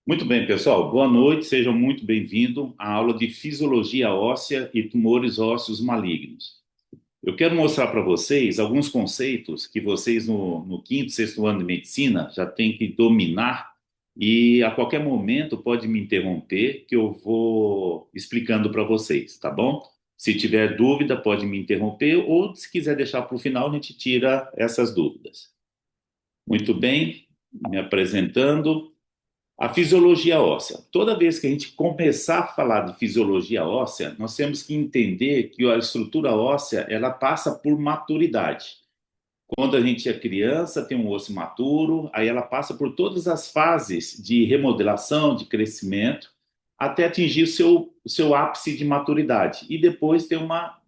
Muito bem, pessoal. Boa noite, sejam muito bem-vindos à aula de Fisiologia Óssea e Tumores Ósseos Malignos. Eu quero mostrar para vocês alguns conceitos que vocês, no quinto, sexto ano de medicina, já têm que dominar e a qualquer momento pode me interromper que eu vou explicando para vocês, tá bom? Se tiver dúvida, pode me interromper ou, se quiser deixar para o final, a gente tira essas dúvidas. Muito bem, me apresentando. A fisiologia óssea. Toda vez que a gente começar a falar de fisiologia óssea, nós temos que entender que a estrutura óssea ela passa por maturidade. Quando a gente é criança, tem um osso maturo, aí ela passa por todas as fases de remodelação, de crescimento, até atingir o seu ápice de maturidade. E depois tem uma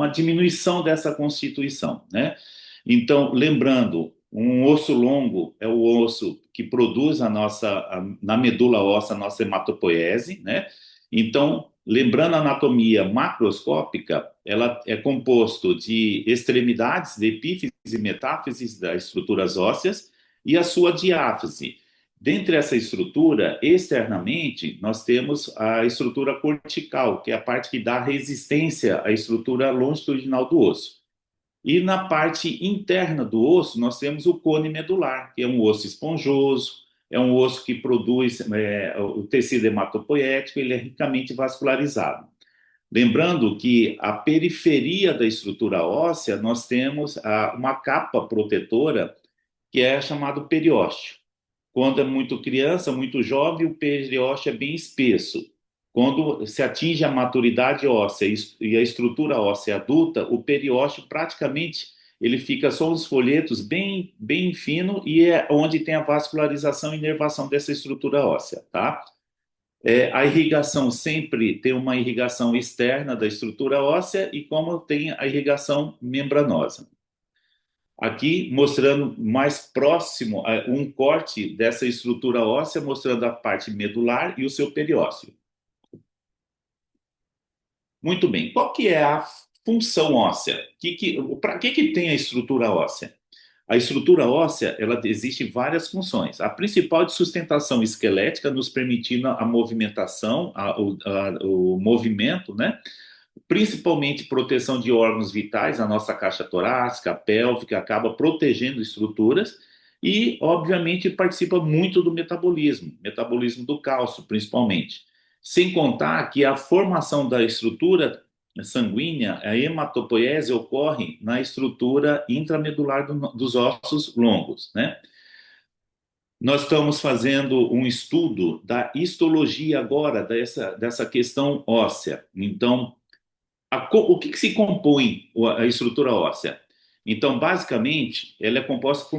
diminuição dessa constituição, né? Então, lembrando, um osso longo é o osso que produz na medula óssea, a nossa hematopoiese, né? Então, lembrando a anatomia macroscópica, ela é composto de extremidades, de epífise e metáfise das estruturas ósseas e a sua diáfise. Dentre essa estrutura, externamente, nós temos a estrutura cortical, que é a parte que dá resistência à estrutura longitudinal do osso. E na parte interna do osso, nós temos o cone medular, que é um osso esponjoso, é um osso que produz o tecido hematopoético, ele é ricamente vascularizado. Lembrando que a periferia da estrutura óssea, nós temos uma capa protetora, que é chamado periósteo. Quando é muito criança, muito jovem, o periósteo é bem espesso. Quando se atinge a maturidade óssea e a estrutura óssea adulta, o periósteo praticamente ele fica só uns folhetos bem, bem fino e é onde tem a vascularização e inervação dessa estrutura óssea, tá? A irrigação sempre tem uma irrigação externa da estrutura óssea e como tem a irrigação membranosa. Aqui mostrando mais próximo um corte dessa estrutura óssea, mostrando a parte medular e o seu periósteo. Muito bem. Qual que é a função óssea? Para que tem a estrutura óssea? A estrutura óssea, ela existe várias funções. A principal de sustentação esquelética, nos permitindo a movimentação, o movimento, né? Principalmente proteção de órgãos vitais, a nossa caixa torácica, a pélvica, acaba protegendo estruturas e, obviamente, participa muito do metabolismo do cálcio, principalmente. Sem contar que a formação da estrutura sanguínea, a hematopoiese, ocorre na estrutura intramedular dos ossos longos, né? Nós estamos fazendo um estudo da histologia agora, dessa questão óssea. Então, o que se compõe a estrutura óssea? Então, basicamente, ela é composta por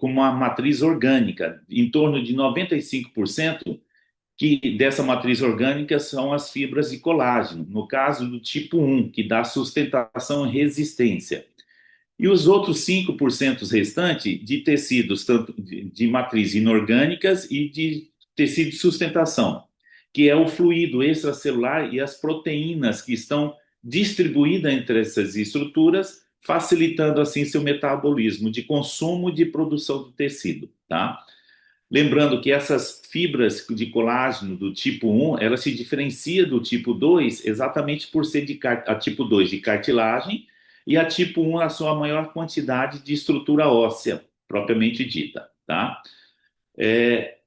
uma matriz orgânica, em torno de 95% que dessa matriz orgânica são as fibras de colágeno, no caso do tipo 1, que dá sustentação e resistência. E os outros 5% restantes de tecidos, tanto de matriz inorgânicas e de tecido de sustentação, que é o fluido extracelular e as proteínas que estão distribuídas entre essas estruturas, facilitando assim seu metabolismo de consumo e de produção do tecido, tá? Lembrando que essas fibras de colágeno do tipo 1, ela se diferencia do tipo 2 exatamente por ser a tipo 2 de cartilagem e a tipo 1 a sua maior quantidade de estrutura óssea, propriamente dita, tá? É,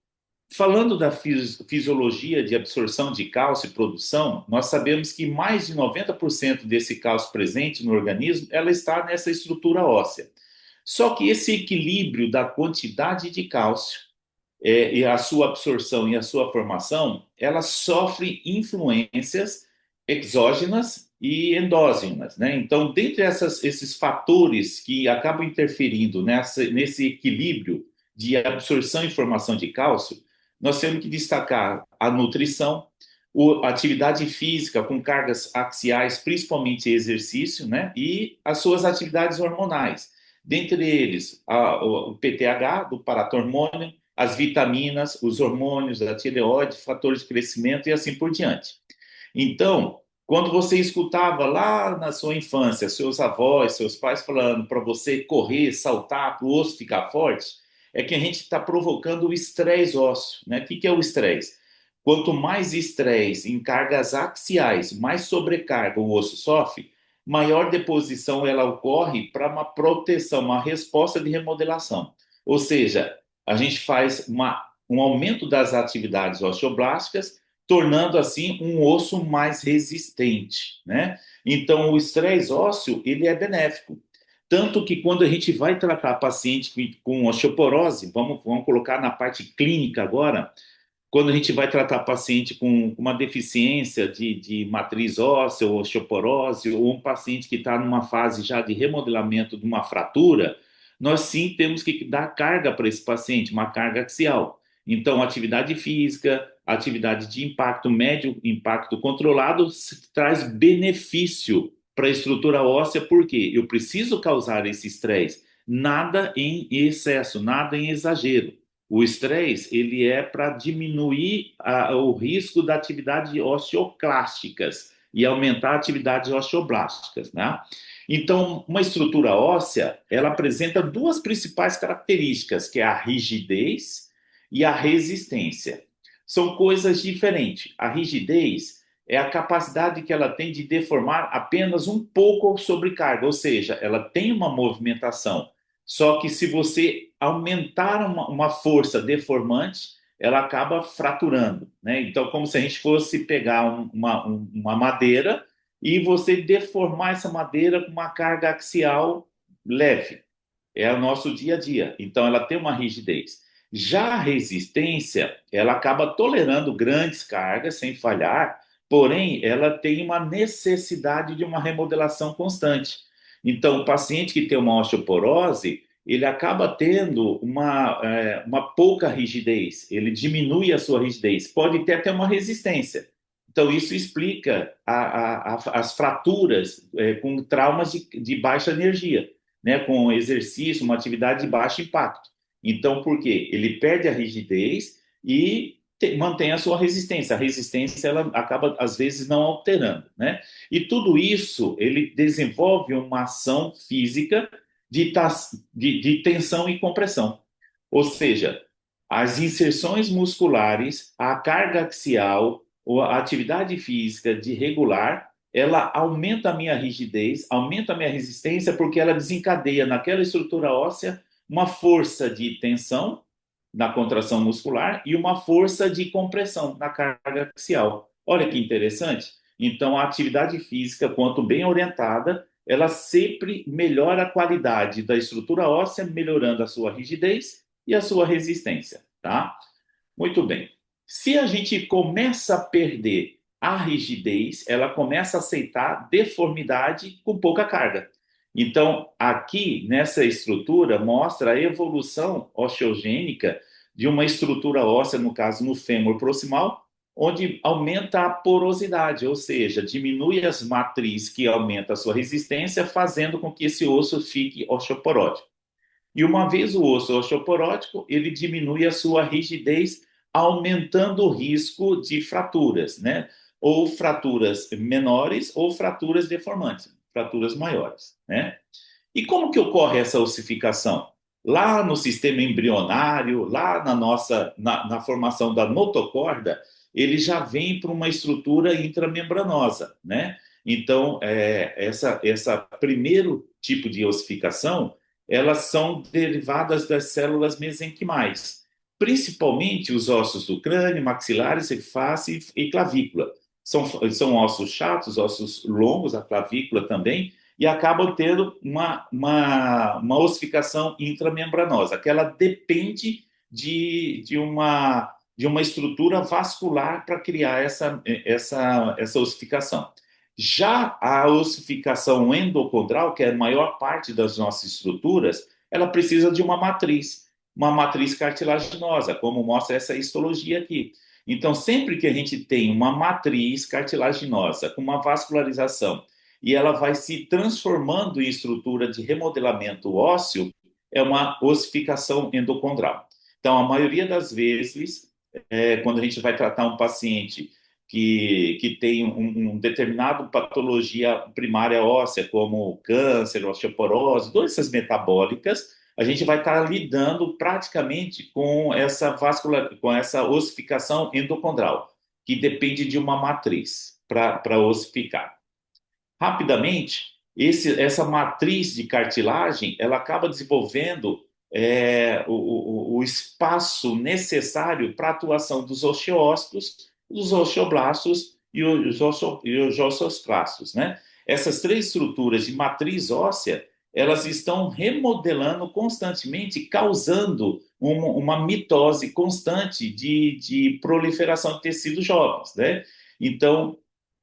Falando da fisiologia de absorção de cálcio e produção, nós sabemos que mais de 90% desse cálcio presente no organismo, ela está nessa estrutura óssea. Só que esse equilíbrio da quantidade de cálcio e a sua absorção e a sua formação, ela sofre influências exógenas e endógenas, né? Então, dentre esses fatores que acabam interferindo nesse equilíbrio de absorção e formação de cálcio, nós temos que destacar a nutrição, a atividade física com cargas axiais, principalmente exercício, né? E as suas atividades hormonais. Dentre eles, o PTH, do paratormônio, as vitaminas, os hormônios, a tireoide, fatores de crescimento e assim por diante. Então, quando você escutava lá na sua infância seus avós, seus pais falando para você correr, saltar, para o osso ficar forte, é que a gente está provocando o estresse ósseo, né? O que é o estresse? Quanto mais estresse em cargas axiais, mais sobrecarga o osso sofre, maior deposição ela ocorre para uma proteção, uma resposta de remodelação. Ou seja, a gente faz um aumento das atividades osteoblásticas, tornando assim um osso mais resistente, né? Então, o estresse ósseo, ele é benéfico. Tanto que quando a gente vai tratar paciente com osteoporose, vamos colocar na parte clínica agora, quando a gente vai tratar paciente com uma deficiência de matriz óssea ou osteoporose, ou um paciente que está numa fase já de remodelamento de uma fratura, nós sim temos que dar carga para esse paciente, uma carga axial. Então, atividade física, atividade de impacto médio, impacto controlado, traz benefício para a estrutura óssea, porque eu preciso causar esse estresse, nada em excesso, nada em exagero. O estresse, ele é para diminuir o risco da atividade osteoclásticas e aumentar a atividade osteoblásticas, né? Então, uma estrutura óssea, ela apresenta duas principais características, que é a rigidez e a resistência. São coisas diferentes. A rigidez é a capacidade que ela tem de deformar apenas um pouco sobrecarga, ou seja, ela tem uma movimentação, só que se você aumentar uma força deformante, ela acaba fraturando, né? Então, como se a gente fosse pegar uma madeira e você deformar essa madeira com uma carga axial leve. É o nosso dia a dia. Então, ela tem uma rigidez. Já a resistência, ela acaba tolerando grandes cargas sem falhar, porém, ela tem uma necessidade de uma remodelação constante. Então, o paciente que tem uma osteoporose, ele acaba tendo uma pouca rigidez, ele diminui a sua rigidez, pode ter até uma resistência. Então, isso explica as fraturas com traumas de baixa energia, né, com exercício, uma atividade de baixo impacto. Então, por quê? Ele perde a rigidez e mantém a sua resistência. A resistência ela acaba, às vezes, não alterando, né? E tudo isso, ele desenvolve uma ação física de tensão e compressão. Ou seja, as inserções musculares, a carga axial, ou a atividade física de regular, ela aumenta a minha rigidez, aumenta a minha resistência, porque ela desencadeia naquela estrutura óssea uma força de tensão na contração muscular e uma força de compressão na carga axial. Olha que interessante. Então, a atividade física, quanto bem orientada, ela sempre melhora a qualidade da estrutura óssea, melhorando a sua rigidez e a sua resistência, tá? Muito bem. Se a gente começa a perder a rigidez, ela começa a aceitar deformidade com pouca carga. Então, aqui nessa estrutura mostra a evolução osteogênica de uma estrutura óssea, no caso no fêmur proximal, onde aumenta a porosidade, ou seja, diminui as matrizes que aumenta a sua resistência, fazendo com que esse osso fique osteoporótico. E uma vez o osso osteoporótico, ele diminui a sua rigidez, aumentando o risco de fraturas, né? Ou fraturas menores ou fraturas deformantes, fraturas maiores, né? E como que ocorre essa ossificação? Lá no sistema embrionário, lá na formação da notocorda, ele já vem para uma estrutura intramembranosa, né? Então, essa primeiro tipo de ossificação, elas são derivadas das células mesenquimais, principalmente os ossos do crânio, maxilares, face e clavícula. São ossos chatos, ossos longos, a clavícula também, e acabam tendo uma ossificação intramembranosa, que ela depende de uma estrutura vascular para criar essa ossificação. Já a ossificação endocondral, que é a maior parte das nossas estruturas, ela precisa de uma matriz cartilaginosa, como mostra essa histologia aqui. Então, sempre que a gente tem uma matriz cartilaginosa com uma vascularização e ela vai se transformando em estrutura de remodelamento ósseo, é uma ossificação endocondral. Então, a maioria das vezes, quando a gente vai tratar um paciente que tem um determinado patologia primária óssea, como câncer, osteoporose, doenças metabólicas, a gente vai estar lidando praticamente com essa com essa ossificação endocondral, que depende de uma matriz para ossificar. Rapidamente, essa matriz de cartilagem, ela acaba desenvolvendo o espaço necessário para a atuação dos osteócitos, dos osteoblastos e os osteoclastos, né? Essas três estruturas de matriz óssea, elas estão remodelando constantemente, causando uma mitose constante de proliferação de tecidos jovens, né? Então,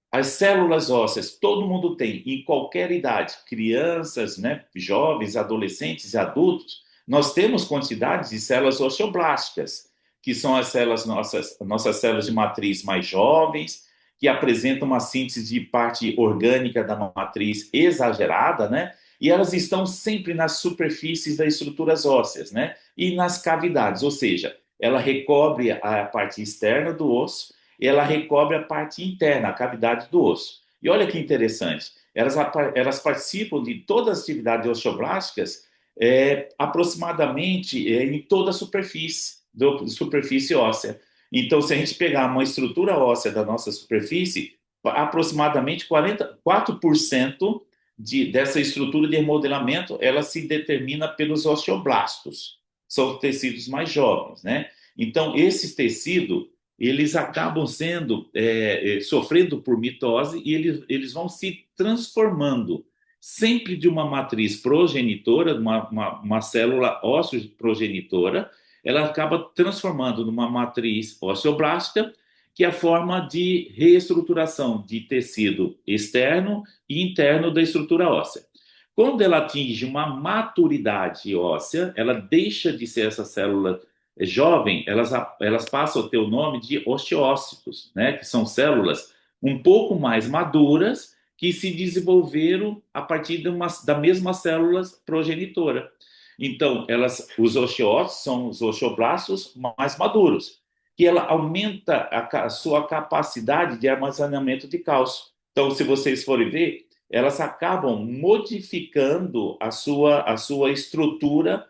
as células ósseas, todo mundo tem, em qualquer idade, crianças, né, jovens, adolescentes e adultos, nós temos quantidades de células osteoblásticas, que são as células nossas células de matriz mais jovens, que apresentam uma síntese de parte orgânica da matriz exagerada, né? E elas estão sempre nas superfícies das estruturas ósseas, né? E nas cavidades, ou seja, ela recobre a parte externa do osso, ela recobre a parte interna, a cavidade do osso. E olha que interessante, elas participam de todas as atividades osteoblásticas aproximadamente em toda a superfície óssea. Então, se a gente pegar uma estrutura óssea da nossa superfície, aproximadamente 44% dessa estrutura de remodelamento, ela se determina pelos osteoblastos, são tecidos mais jovens, né? Então, esse tecido eles acabam sofrendo por mitose e eles vão se transformando sempre de uma matriz progenitora, uma célula ósseo progenitora, ela acaba transformando numa matriz osteoblástica, que é a forma de reestruturação de tecido externo e interno da estrutura óssea. Quando ela atinge uma maturidade óssea, ela deixa de ser essa célula jovem, elas passam a ter o nome de osteócitos, né? Que são células um pouco mais maduras que se desenvolveram a partir da mesma célula progenitora. Então, os osteócitos são os osteoblastos mais maduros, que ela aumenta a sua capacidade de armazenamento de cálcio. Então, se vocês forem ver, elas acabam modificando a sua estrutura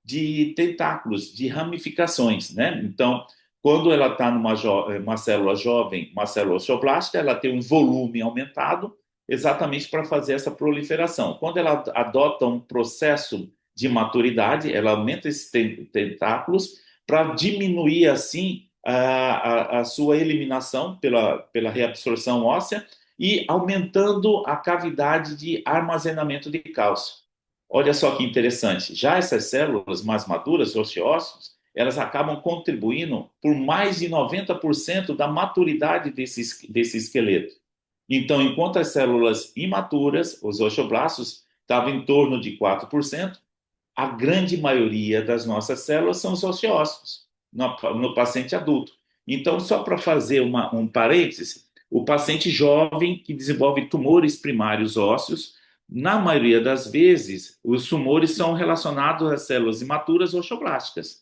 de tentáculos, de ramificações, né? Então, quando ela está uma célula jovem, uma célula osteoblástica, ela tem um volume aumentado exatamente para fazer essa proliferação. Quando ela adota um processo de maturidade, ela aumenta esses tentáculos para diminuir, assim, a sua eliminação pela reabsorção óssea e aumentando a cavidade de armazenamento de cálcio. Olha só que interessante. Já essas células mais maduras, osteócitos, elas acabam contribuindo por mais de 90% da maturidade desse esqueleto. Então, enquanto as células imaturas, os osteoblastos, estavam em torno de 4%, a grande maioria das nossas células são os osteócitos no paciente adulto. Então, só para fazer um parêntese, o paciente jovem que desenvolve tumores primários ósseos, na maioria das vezes, os tumores são relacionados às células imaturas osteoblásticas.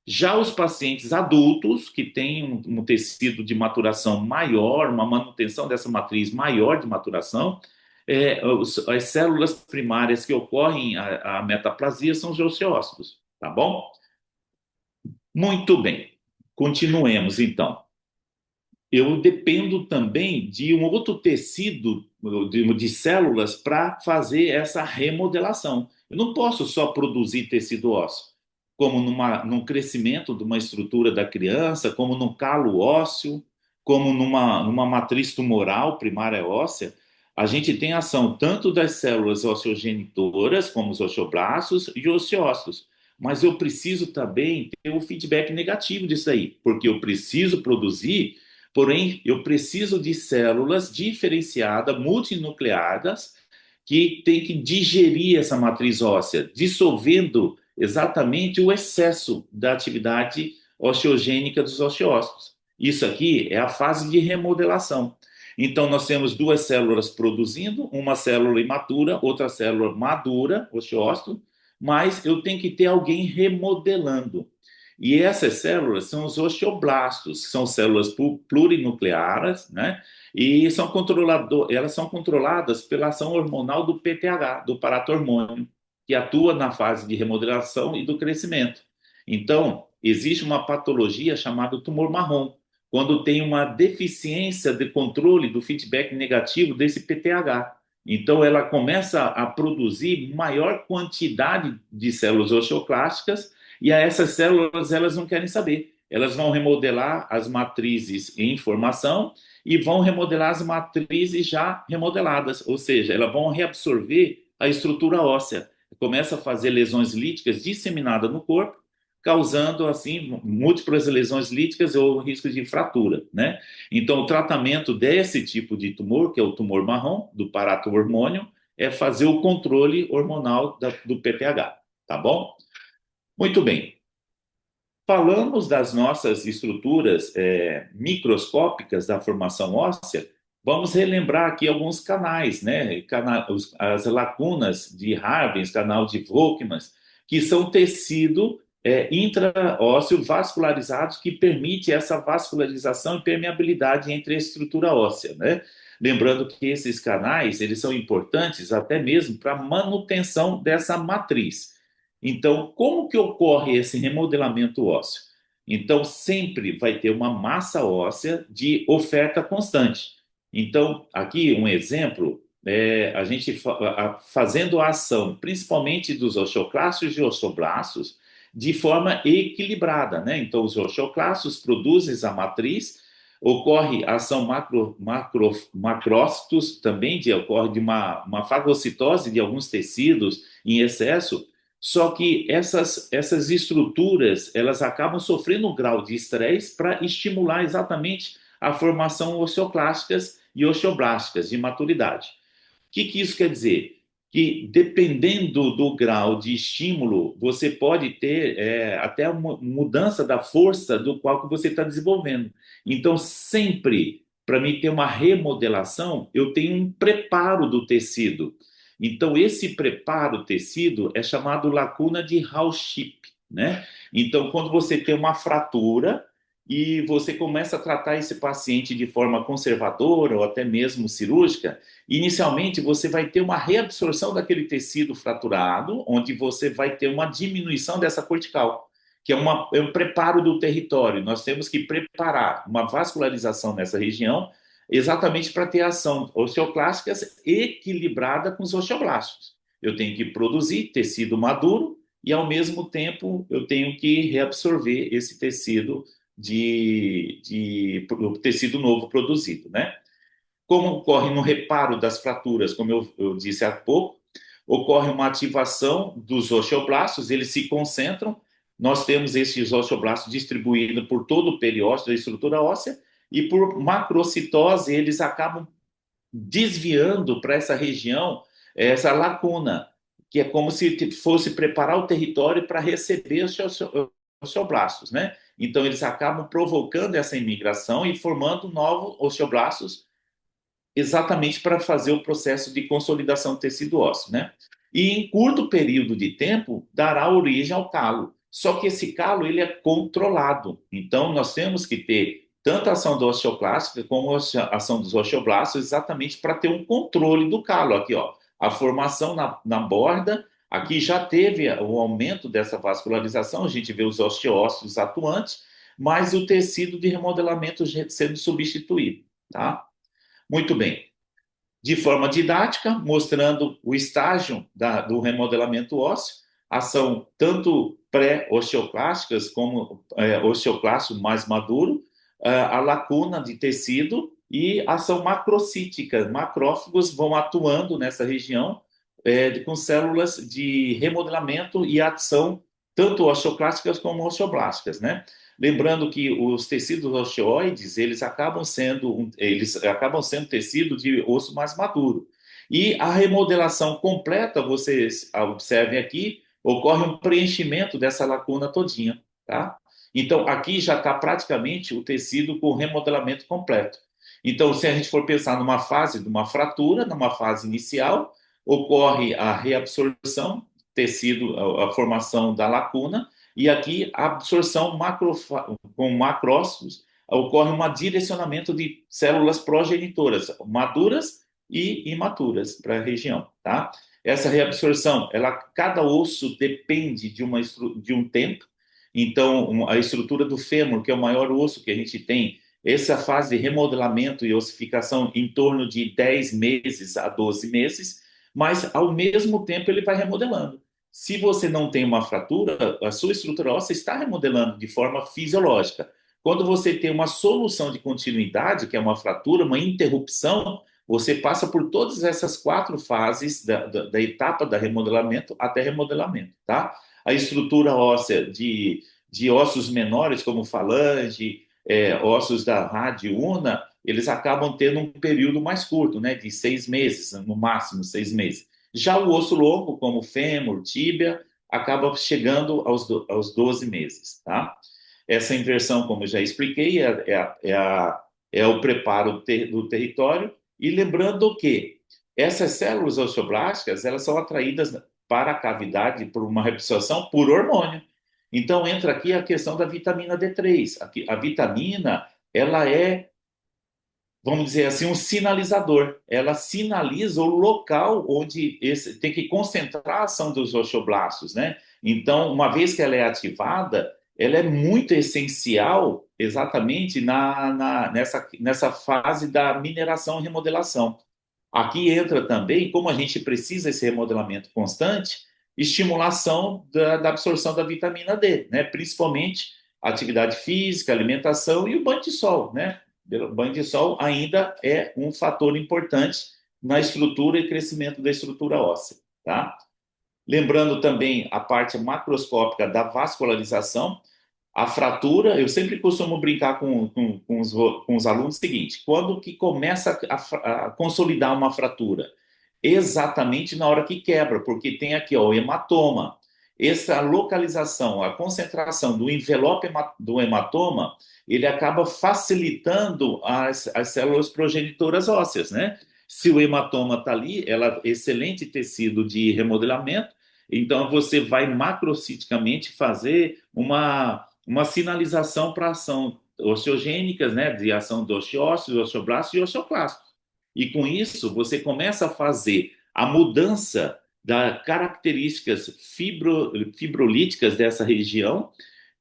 Já os pacientes adultos, que têm um tecido de maturação maior, uma manutenção dessa matriz maior de maturação, as células primárias que ocorrem a metaplasia são os osteócitos, tá bom? Muito bem, continuemos então. Eu dependo também de um outro tecido de células para fazer essa remodelação. Eu não posso só produzir tecido ósseo, como num crescimento de uma estrutura da criança, como num calo ósseo, como numa matriz tumoral primária óssea. A gente tem ação tanto das células osteogenitoras, como os osteoblastos e os osteócitos. Mas eu preciso também ter o feedback negativo disso aí, porque eu preciso produzir. Porém, eu preciso de células diferenciadas, multinucleadas, que tem que digerir essa matriz óssea, dissolvendo exatamente o excesso da atividade osteogênica dos osteócitos. Isso aqui é a fase de remodelação. Então, nós temos duas células produzindo, uma célula imatura, outra célula madura, osteócito, mas eu tenho que ter alguém remodelando. E essas células são os osteoblastos, que são células plurinucleares, né? E elas são controladas pela ação hormonal do PTH, do paratormônio, que atua na fase de remodelação e do crescimento. Então, existe uma patologia chamada tumor marrom, quando tem uma deficiência de controle do feedback negativo desse PTH. Então, ela começa a produzir maior quantidade de células osteoclásticas e a essas células elas não querem saber. Elas vão remodelar as matrizes em formação e vão remodelar as matrizes já remodeladas, ou seja, elas vão reabsorver a estrutura óssea. Começa a fazer lesões líticas disseminadas no corpo, causando, assim, múltiplas lesões líticas ou risco de fratura, né? Então, o tratamento desse tipo de tumor, que é o tumor marrom, do parato-hormônio, é fazer o controle hormonal do PTH, tá bom? Muito bem. Falamos das nossas estruturas microscópicas da formação óssea, vamos relembrar aqui alguns canais, né? As lacunas de Harvey, canal de Volkmann, que são tecido intraósseo vascularizados que permite essa vascularização e permeabilidade entre a estrutura óssea, né? Lembrando que esses canais, eles são importantes até mesmo para a manutenção dessa matriz. Então, como que ocorre esse remodelamento ósseo? Então, sempre vai ter uma massa óssea de oferta constante. Então, aqui um exemplo, a gente fazendo a ação, principalmente dos osteoclastos e osteoblastos, de forma equilibrada, né? Então, os osteoclastos produzem a matriz, ocorre ação macrócitos também, ocorre de uma fagocitose de alguns tecidos em excesso, só que essas estruturas, elas acabam sofrendo um grau de estresse para estimular exatamente a formação osteoclásticas e osteoblásticas de maturidade. O que isso quer dizer? Que dependendo do grau de estímulo, você pode ter até uma mudança da força do qual que você está desenvolvendo. Então, sempre, para mim ter uma remodelação, eu tenho um preparo do tecido. Então, esse preparo tecido é chamado lacuna de Hall-Ship, né? Então, quando você tem uma fratura e você começa a tratar esse paciente de forma conservadora ou até mesmo cirúrgica, inicialmente você vai ter uma reabsorção daquele tecido fraturado, onde você vai ter uma diminuição dessa cortical, que é um preparo do território. Nós temos que preparar uma vascularização nessa região exatamente para ter ação osteoclásticas equilibrada com os osteoblastos. Eu tenho que produzir tecido maduro e, ao mesmo tempo, eu tenho que reabsorver esse tecido o tecido novo produzido, né? Como ocorre no reparo das fraturas, como eu disse há pouco, ocorre uma ativação dos osteoblastos, eles se concentram, nós temos esses osteoblastos distribuídos por todo o periósteo da estrutura óssea, e por macrocitose eles acabam desviando para essa região essa lacuna, que é como se fosse preparar o território para receber os osteoblastos, né? Então eles acabam provocando essa imigração e formando novos osteoblastos exatamente para fazer o processo de consolidação do tecido ósseo, né? E em curto período de tempo dará origem ao calo. Só que esse calo ele é controlado. Então nós temos que ter tanto a ação do osteoclástico como a ação dos osteoblastos exatamente para ter um controle do calo. Aqui, ó, a formação na borda, aqui já teve o aumento dessa vascularização, a gente vê os osteócitos atuantes, mas o tecido de remodelamento sendo substituído, tá? Muito bem. De forma didática, mostrando o estágio do remodelamento ósseo, ação tanto pré-osteoclásticas como osteoclástico mais maduro, a lacuna de tecido e ação macrocítica. Macrófagos vão atuando nessa região com células de remodelamento e ação tanto osteoclásticas como osteoblásticas, né? Lembrando que os tecidos osteoides, eles acabam sendo tecido de osso mais maduro. E a remodelação completa, vocês observem aqui, ocorre um preenchimento dessa lacuna todinha, tá? Então, aqui já está praticamente o tecido com remodelamento completo. Então, se a gente for pensar numa fase de uma fratura, numa fase inicial, ocorre a reabsorção, tecido, a formação da lacuna, e aqui a absorção com macrócitos, ocorre um direcionamento de células progenitoras, maduras e imaturas para a região, tá? Essa reabsorção, cada osso depende de um tempo. Então, a estrutura do fêmur, que é o maior osso que a gente tem, essa fase de remodelamento e ossificação em torno de 10 meses a 12 meses, mas ao mesmo tempo ele vai remodelando. Se você não tem uma fratura, a sua estrutura óssea está remodelando de forma fisiológica. Quando você tem uma solução de continuidade, que é uma fratura, uma interrupção, você passa por todas essas quatro fases da etapa da remodelamento até remodelamento, tá? A estrutura óssea de ossos menores, como falange, ossos da radiuna, eles acabam tendo um período mais curto, né, de 6 meses, no máximo 6 meses. Já o osso longo, como fêmur, tíbia, acaba chegando aos 12 meses, tá? Essa inversão, como eu já expliquei, é o preparo do território. E lembrando que essas células osteoblásticas, elas são atraídas para a cavidade por uma reabsorção por hormônio. Então, entra aqui a questão da vitamina D3. A vitamina, ela é, vamos dizer assim, um sinalizador. Ela sinaliza o local onde tem que concentrar a ação dos osteoblastos, né? Então, uma vez que ela é ativada, ela é muito essencial exatamente nessa fase da mineração e remodelação. Aqui entra também, como a gente precisa desse remodelamento constante, estimulação da absorção da vitamina D, né? Principalmente atividade física, alimentação e o banho de sol, né? O banho de sol ainda é um fator importante na estrutura e crescimento da estrutura óssea, tá? Lembrando também a parte macroscópica da vascularização, a fratura, eu sempre costumo brincar com os alunos o seguinte: quando que começa a consolidar uma fratura? Exatamente na hora que quebra, porque tem aqui ó, o hematoma. Essa localização, a concentração do envelope do hematoma, ele acaba facilitando as células progenitoras ósseas, né? Se o hematoma está ali, ela é excelente tecido de remodelamento, então você vai macrociticamente fazer uma sinalização para ação osteogênicas, né, de ação de osteócitos, osteoblastos e osteoclastos. E com isso, você começa a fazer a mudança das características fibrolíticas dessa região,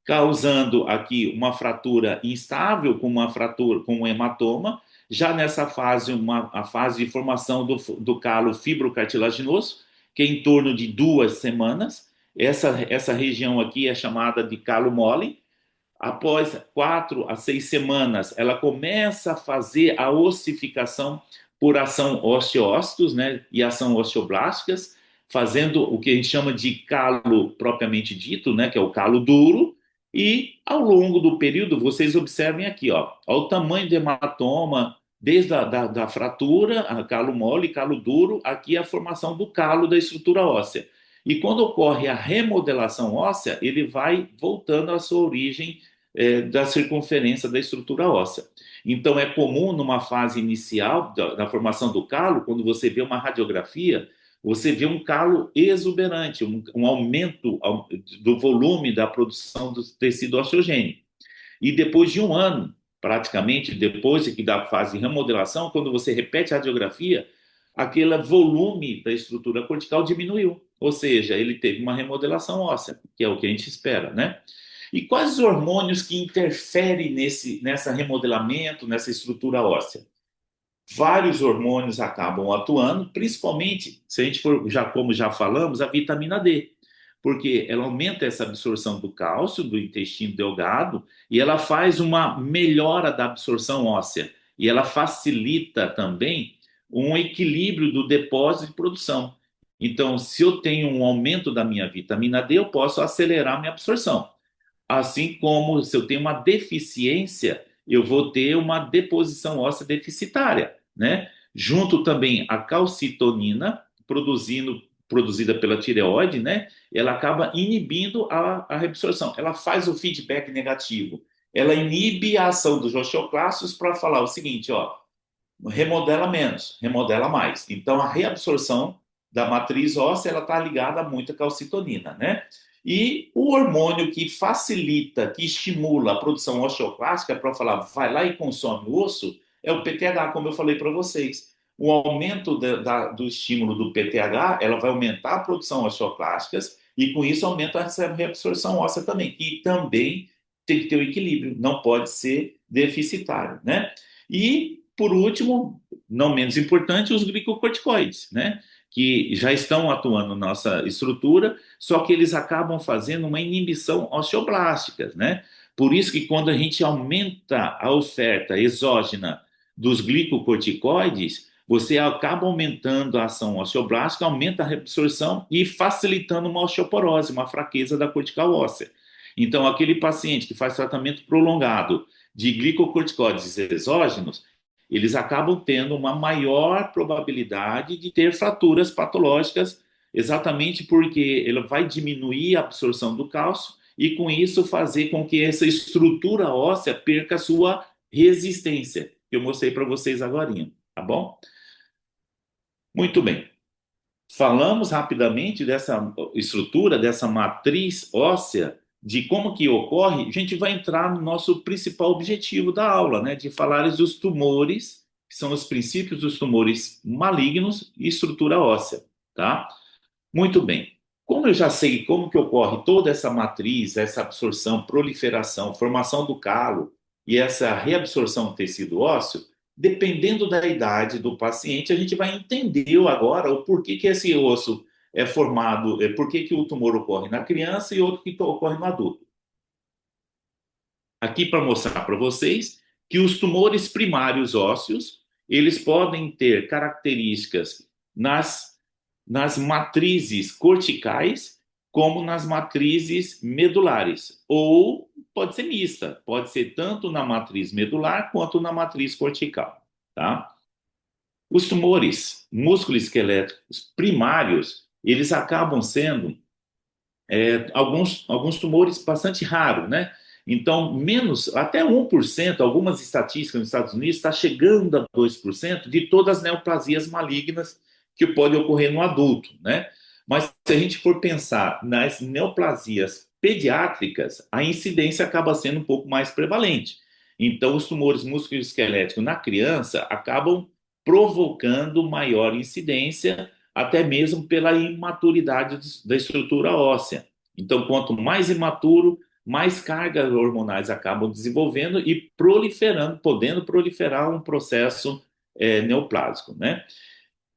causando aqui uma fratura instável com uma fratura com um hematoma, já nessa fase a fase de formação do calo fibrocartilaginoso, que é em torno de 2 semanas. Essa região aqui é chamada de calo mole. Após 4 a 6 semanas, ela começa a fazer a ossificação por ação osteócitos, né, e ação osteoblásticas, fazendo o que a gente chama de calo propriamente dito, né, que é o calo duro, e ao longo do período, vocês observem aqui, ó o tamanho do hematoma, desde da fratura, a calo mole, calo duro, aqui a formação do calo da estrutura óssea. E quando ocorre a remodelação óssea, ele vai voltando à sua origem da circunferência da estrutura óssea. Então, é comum numa fase inicial da formação do calo, quando você vê uma radiografia, você vê um calo exuberante, um aumento do volume da produção do tecido osteogênico. E depois de um ano, praticamente, depois da fase de remodelação, quando você repete a radiografia, aquele volume da estrutura cortical diminuiu. Ou seja, ele teve uma remodelação óssea, que é o que a gente espera, né? E quais os hormônios que interferem nessa remodelamento, nessa estrutura óssea? Vários hormônios acabam atuando, principalmente, se a gente for, como já falamos, a vitamina D, porque ela aumenta essa absorção do cálcio do intestino delgado e ela faz uma melhora da absorção óssea e ela facilita também um equilíbrio do depósito de produção. Então, se eu tenho um aumento da minha vitamina D, eu posso acelerar minha absorção. Assim como se eu tenho uma deficiência, eu vou ter uma deposição óssea deficitária, né? Junto também a calcitonina, produzida pela tireoide, né? Ela acaba inibindo a reabsorção. Ela faz o feedback negativo. Ela inibe a ação dos osteoclastos para falar o seguinte, ó, remodela menos, remodela mais. Então, a reabsorção da matriz óssea ela está ligada muito à calcitonina, né? E o hormônio que facilita, que estimula a produção osteoclástica, para falar, vai lá e consome o osso, é o PTH, como eu falei para vocês. o aumento do estímulo do PTH, ela vai aumentar a produção osteoclásticas e com isso aumenta a reabsorção óssea também, que também tem que ter o equilíbrio, não pode ser deficitário, né? E, por último, não menos importante, os glicocorticoides, né? Que já estão atuando na nossa estrutura, só que eles acabam fazendo uma inibição osteoblástica, né? Por isso que quando a gente aumenta a oferta exógena dos glicocorticoides, você acaba aumentando a ação osteoblástica, aumenta a reabsorção e facilitando uma osteoporose, uma fraqueza da cortical óssea. Então, aquele paciente que faz tratamento prolongado de glicocorticoides exógenos, eles acabam tendo uma maior probabilidade de ter fraturas patológicas, exatamente porque ele vai diminuir a absorção do cálcio e, com isso, fazer com que essa estrutura óssea perca a sua resistência, que eu mostrei para vocês agora, tá bom? Muito bem. Falamos rapidamente dessa estrutura, dessa matriz óssea, de como que ocorre. A gente vai entrar no nosso principal objetivo da aula, né? De falar dos tumores, que são os princípios dos tumores malignos e estrutura óssea, tá? Muito bem. Como eu já sei como que ocorre toda essa matriz, essa absorção, proliferação, formação do calo e essa reabsorção do tecido ósseo, dependendo da idade do paciente, a gente vai entender agora o porquê que esse osso é formado, por que o tumor ocorre na criança e outro que ocorre no adulto. Aqui para mostrar para vocês que os tumores primários ósseos, eles podem ter características nas matrizes corticais, como nas matrizes medulares. Ou pode ser mista, pode ser tanto na matriz medular quanto na matriz cortical, tá? Os tumores musculoesqueléticos primários, eles acabam sendo alguns tumores bastante raros, né? Então, menos, até 1%, algumas estatísticas nos Estados Unidos, está chegando a 2% de todas as neoplasias malignas que podem ocorrer no adulto, né? Mas se a gente for pensar nas neoplasias pediátricas, a incidência acaba sendo um pouco mais prevalente. Então, os tumores musculoesqueléticos na criança acabam provocando maior incidência, até mesmo pela imaturidade da estrutura óssea. Então, quanto mais imaturo, mais cargas hormonais acabam desenvolvendo e proliferando, podendo proliferar um processo neoplásico, né?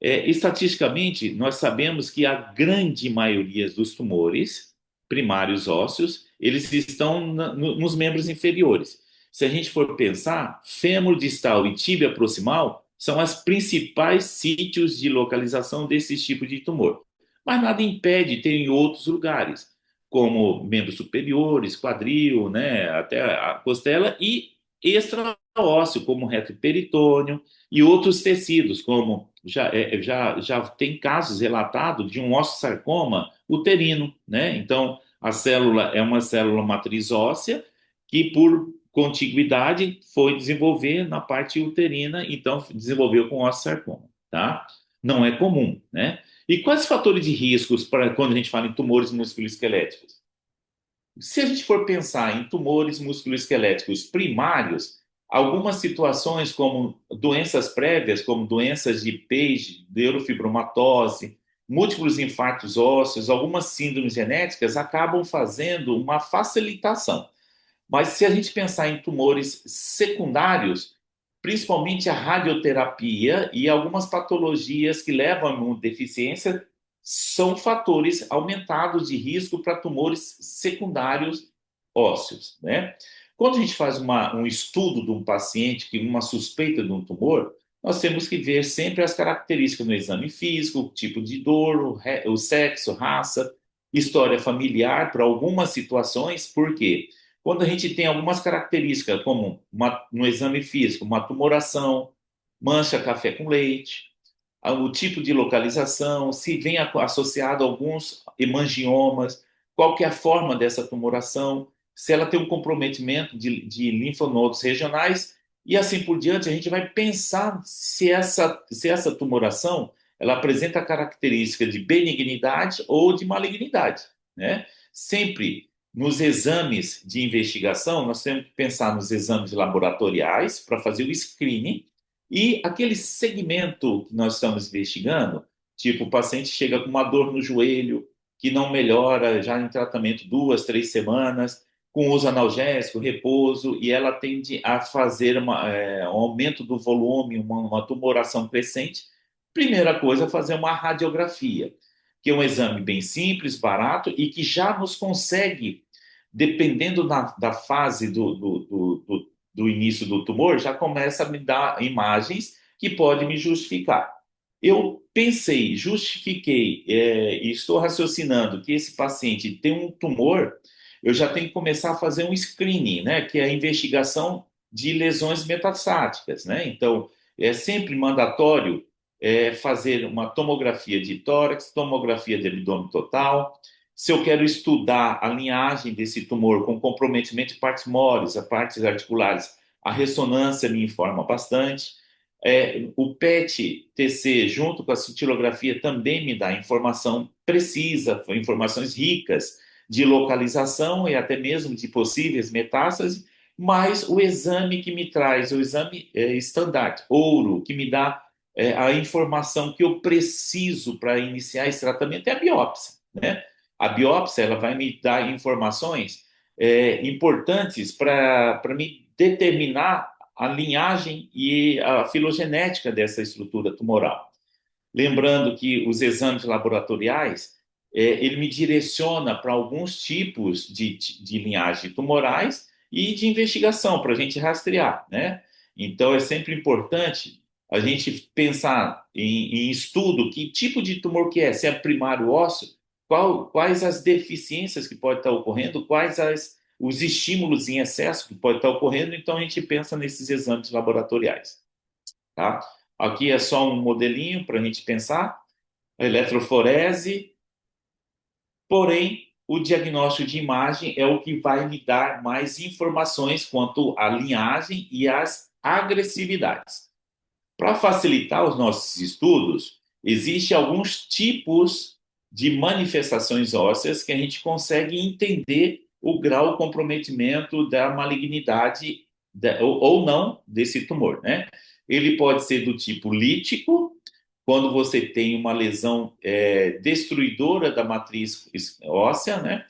Estatisticamente, nós sabemos que a grande maioria dos tumores primários ósseos, eles estão nos membros inferiores. Se a gente for pensar, fêmur distal e tíbia proximal são os principais sítios de localização desse tipo de tumor. Mas nada impede de ter em outros lugares, como membros superiores, quadril, né, até a costela e extraósseo, como reto peritônio, e outros tecidos, como já tem casos relatados de um osteosarcoma uterino, né? Então, a célula é uma célula matriz óssea que, por contiguidade, foi desenvolver na parte uterina, então desenvolveu com osteosarcoma, tá? Não é comum, né? E quais fatores de riscos para quando a gente fala em tumores musculoesqueléticos? Se a gente for pensar em tumores musculoesqueléticos primários, algumas situações como doenças prévias, como doenças de Page, neurofibromatose, múltiplos infartos ósseos, algumas síndromes genéticas acabam fazendo uma facilitação. Mas se a gente pensar em tumores secundários, principalmente a radioterapia e algumas patologias que levam a imunodeficiência, são fatores aumentados de risco para tumores secundários ósseos, né? Quando a gente faz um estudo de um paciente que uma suspeita de um tumor, nós temos que ver sempre as características no exame físico, o tipo de dor, o sexo, raça, história familiar para algumas situações, por quê? Quando a gente tem algumas características, como no exame físico, uma tumoração, mancha café com leite, o tipo de localização, se vem associado a alguns hemangiomas, qual que é a forma dessa tumoração, se ela tem um comprometimento de linfonodos regionais, e assim por diante, a gente vai pensar se essa tumoração ela apresenta característica de benignidade ou de malignidade, né? Sempre nos exames de investigação, nós temos que pensar nos exames laboratoriais para fazer o screening E aquele segmento que nós estamos investigando, tipo, o paciente chega com uma dor no joelho, que não melhora já em tratamento 2, 3 semanas, com uso analgésico, repouso, e ela tende a fazer um aumento do volume, uma tumoração crescente. Primeira coisa, fazer uma radiografia, que é um exame bem simples, barato e que já nos consegue, dependendo da fase do início do tumor, já começa a me dar imagens que podem me justificar. Eu pensei, justifiquei, e estou raciocinando que esse paciente tem um tumor, eu já tenho que começar a fazer um screening, né, que é a investigação de lesões metastáticas, né? Então, é sempre mandatório fazer uma tomografia de tórax, tomografia de abdômen total. Se eu quero estudar a linhagem desse tumor com comprometimento de partes moles, a partes articulares, a ressonância me informa bastante. O PET-TC, junto com a cintilografia, também me dá informação precisa, informações ricas de localização e até mesmo de possíveis metástases, mas o exame que me traz, o exame standard, ouro, que me dá a informação que eu preciso para iniciar esse tratamento é a biópsia, né? A biópsia ela vai me dar informações importantes para me determinar a linhagem e a filogenética dessa estrutura tumoral. Lembrando que os exames laboratoriais, ele me direciona para alguns tipos de linhagem tumorais e de investigação para a gente rastrear, né? Então, é sempre importante a gente pensar em estudo, que tipo de tumor que é, se é primário ósseo, quais as deficiências que pode estar ocorrendo, os estímulos em excesso que pode estar ocorrendo, então a gente pensa nesses exames laboratoriais, tá? Aqui é só um modelinho para a gente pensar, a eletroforese, porém, o diagnóstico de imagem é o que vai me dar mais informações quanto à linhagem e às agressividades. Para facilitar os nossos estudos, existem alguns tipos de manifestações ósseas que a gente consegue entender o grau de comprometimento da malignidade ou não desse tumor, né? Ele pode ser do tipo lítico, quando você tem uma lesão destruidora da matriz óssea, né?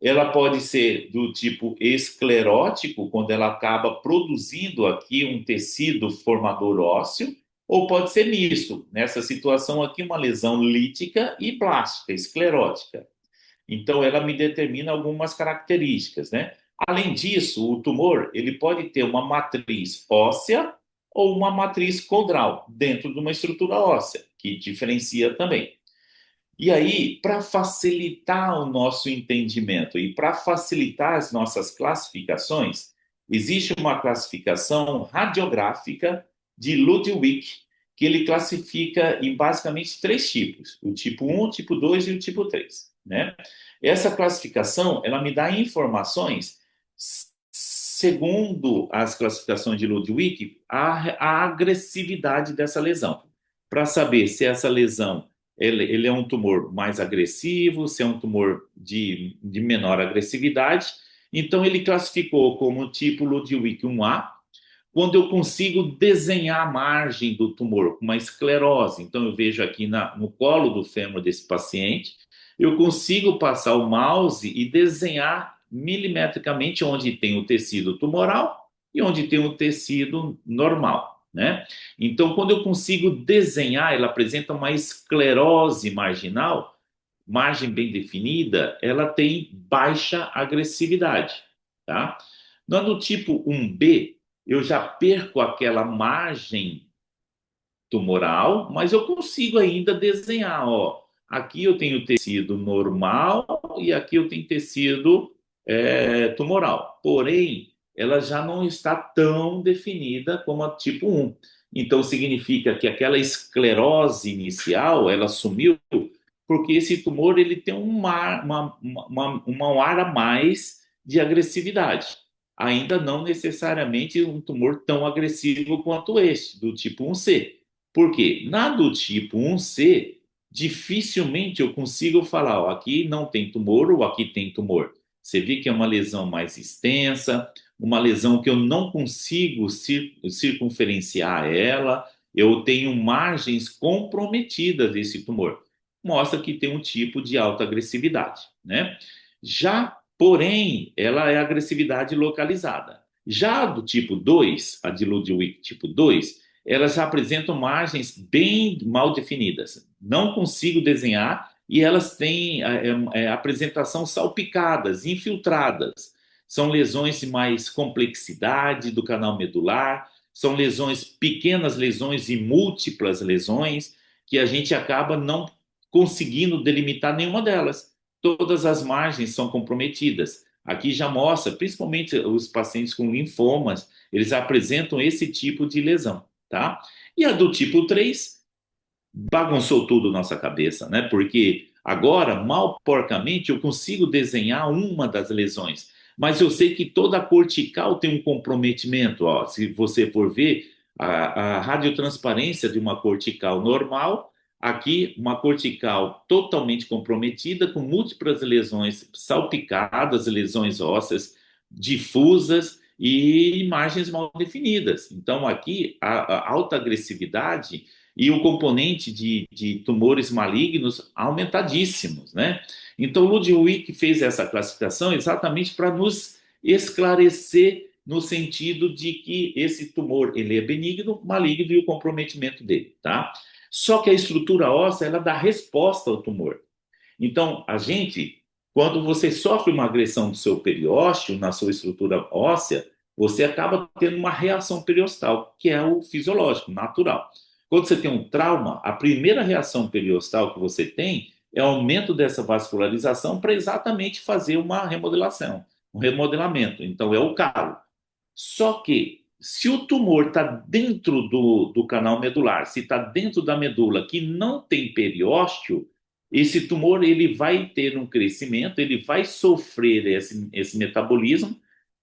Ela pode ser do tipo esclerótico, quando ela acaba produzindo aqui um tecido formador ósseo, ou pode ser misto. Nessa situação aqui, uma lesão lítica e plástica, esclerótica. Então, ela me determina algumas características, né? Além disso, o tumor ele pode ter uma matriz óssea ou uma matriz condral dentro de uma estrutura óssea, que diferencia também. E aí, para facilitar o nosso entendimento e para facilitar as nossas classificações, existe uma classificação radiográfica de Ludwig, que ele classifica em basicamente três tipos: o tipo 1, o tipo 2 e o tipo 3, né? Essa classificação, ela me dá informações segundo as classificações de Ludwig, a agressividade dessa lesão, para saber se essa lesão ele é um tumor mais agressivo, se é um tumor de menor agressividade. Então, ele classificou como tipo Ludwig 1A, quando eu consigo desenhar a margem do tumor com uma esclerose. Então, eu vejo aqui no colo do fêmur desse paciente, eu consigo passar o mouse e desenhar milimetricamente onde tem o tecido tumoral e onde tem o tecido normal, né? Então, quando eu consigo desenhar, ela apresenta uma esclerose marginal, margem bem definida, ela tem baixa agressividade, tá? No tipo 1B, eu já perco aquela margem tumoral, mas eu consigo ainda desenhar, ó. Aqui eu tenho tecido normal e aqui eu tenho tecido tumoral. Porém, ela já não está tão definida como a tipo 1. Então, significa que aquela esclerose inicial, ela sumiu porque esse tumor ele tem um ar a mais de agressividade. Ainda não necessariamente um tumor tão agressivo quanto este, do tipo 1C. Por quê? Na do tipo 1C, dificilmente eu consigo falar, ó, aqui não tem tumor ou aqui tem tumor. Você vê que é uma lesão mais extensa, uma lesão que eu não consigo circunferenciar ela, eu tenho margens comprometidas desse tumor. Mostra que tem um tipo de alta agressividade, né? Já, porém, ela é agressividade localizada. Já do tipo 2, a de Ludwig tipo 2, elas apresentam margens bem mal definidas. Não consigo desenhar e elas têm apresentação salpicadas, infiltradas. São lesões de mais complexidade do canal medular, são lesões, pequenas lesões e múltiplas lesões, que a gente acaba não conseguindo delimitar nenhuma delas. Todas as margens são comprometidas. Aqui já mostra, principalmente os pacientes com linfomas, eles apresentam esse tipo de lesão, tá? E a do tipo 3 bagunçou tudo nossa cabeça, né? Porque agora, mal porcamente, eu consigo desenhar uma das lesões, mas eu sei que toda a cortical tem um comprometimento. Ó, se você for ver a radiotransparência de uma cortical normal, aqui uma cortical totalmente comprometida, com múltiplas lesões salpicadas, lesões ósseas difusas e imagens mal definidas. Então, aqui, a alta agressividade e o componente de tumores malignos aumentadíssimos, né? Então, Ludwig fez essa classificação exatamente para nos esclarecer no sentido de que esse tumor ele é benigno, maligno e o comprometimento dele, tá? Só que a estrutura óssea ela dá resposta ao tumor. Então, a gente, quando você sofre uma agressão do seu periósteo, na sua estrutura óssea, você acaba tendo uma reação periostal, que é o fisiológico, natural. Quando você tem um trauma, a primeira reação periostal que você tem é o aumento dessa vascularização para exatamente fazer uma remodelação, um remodelamento. Então, é o calo. Só que, se o tumor está dentro do canal medular, se está dentro da medula que não tem periósteo, esse tumor ele vai ter um crescimento, ele vai sofrer esse metabolismo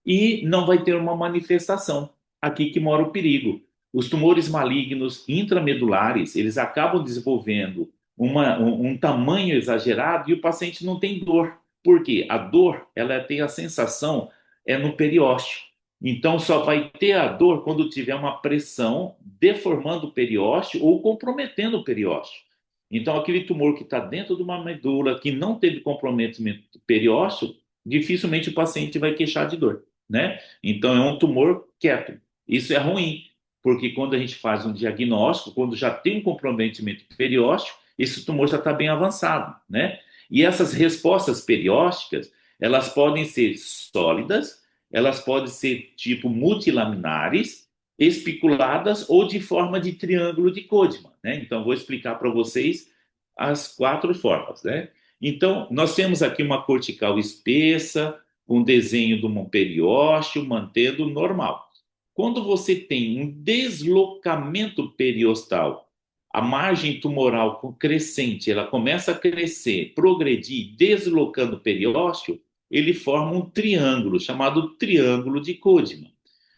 e não vai ter uma manifestação. Aqui que mora o perigo. Os tumores malignos intramedulares, eles acabam desenvolvendo um tamanho exagerado e o paciente não tem dor. Por quê? A dor, ela tem a sensação no periósteo. Então, só vai ter a dor quando tiver uma pressão deformando o periósteo ou comprometendo o periósteo. Então, aquele tumor que está dentro de uma medula que não teve comprometimento do periósteo, dificilmente o paciente vai queixar de dor, né? Então, é um tumor quieto. Isso é ruim, porque quando a gente faz um diagnóstico, quando já tem um comprometimento do periósteo, esse tumor já está bem avançado, né? E essas respostas periósticas, elas podem ser sólidas, elas podem ser tipo multilaminares, espiculadas ou de forma de triângulo de Kodman, né? Então, vou explicar para vocês as quatro formas, né? Então, nós temos aqui uma cortical espessa, com desenho de um periósteo, mantendo normal. Quando você tem um deslocamento periostal, a margem tumoral crescente, ela começa a crescer, progredir, deslocando o periósteo, ele forma um triângulo, chamado triângulo de Kodman.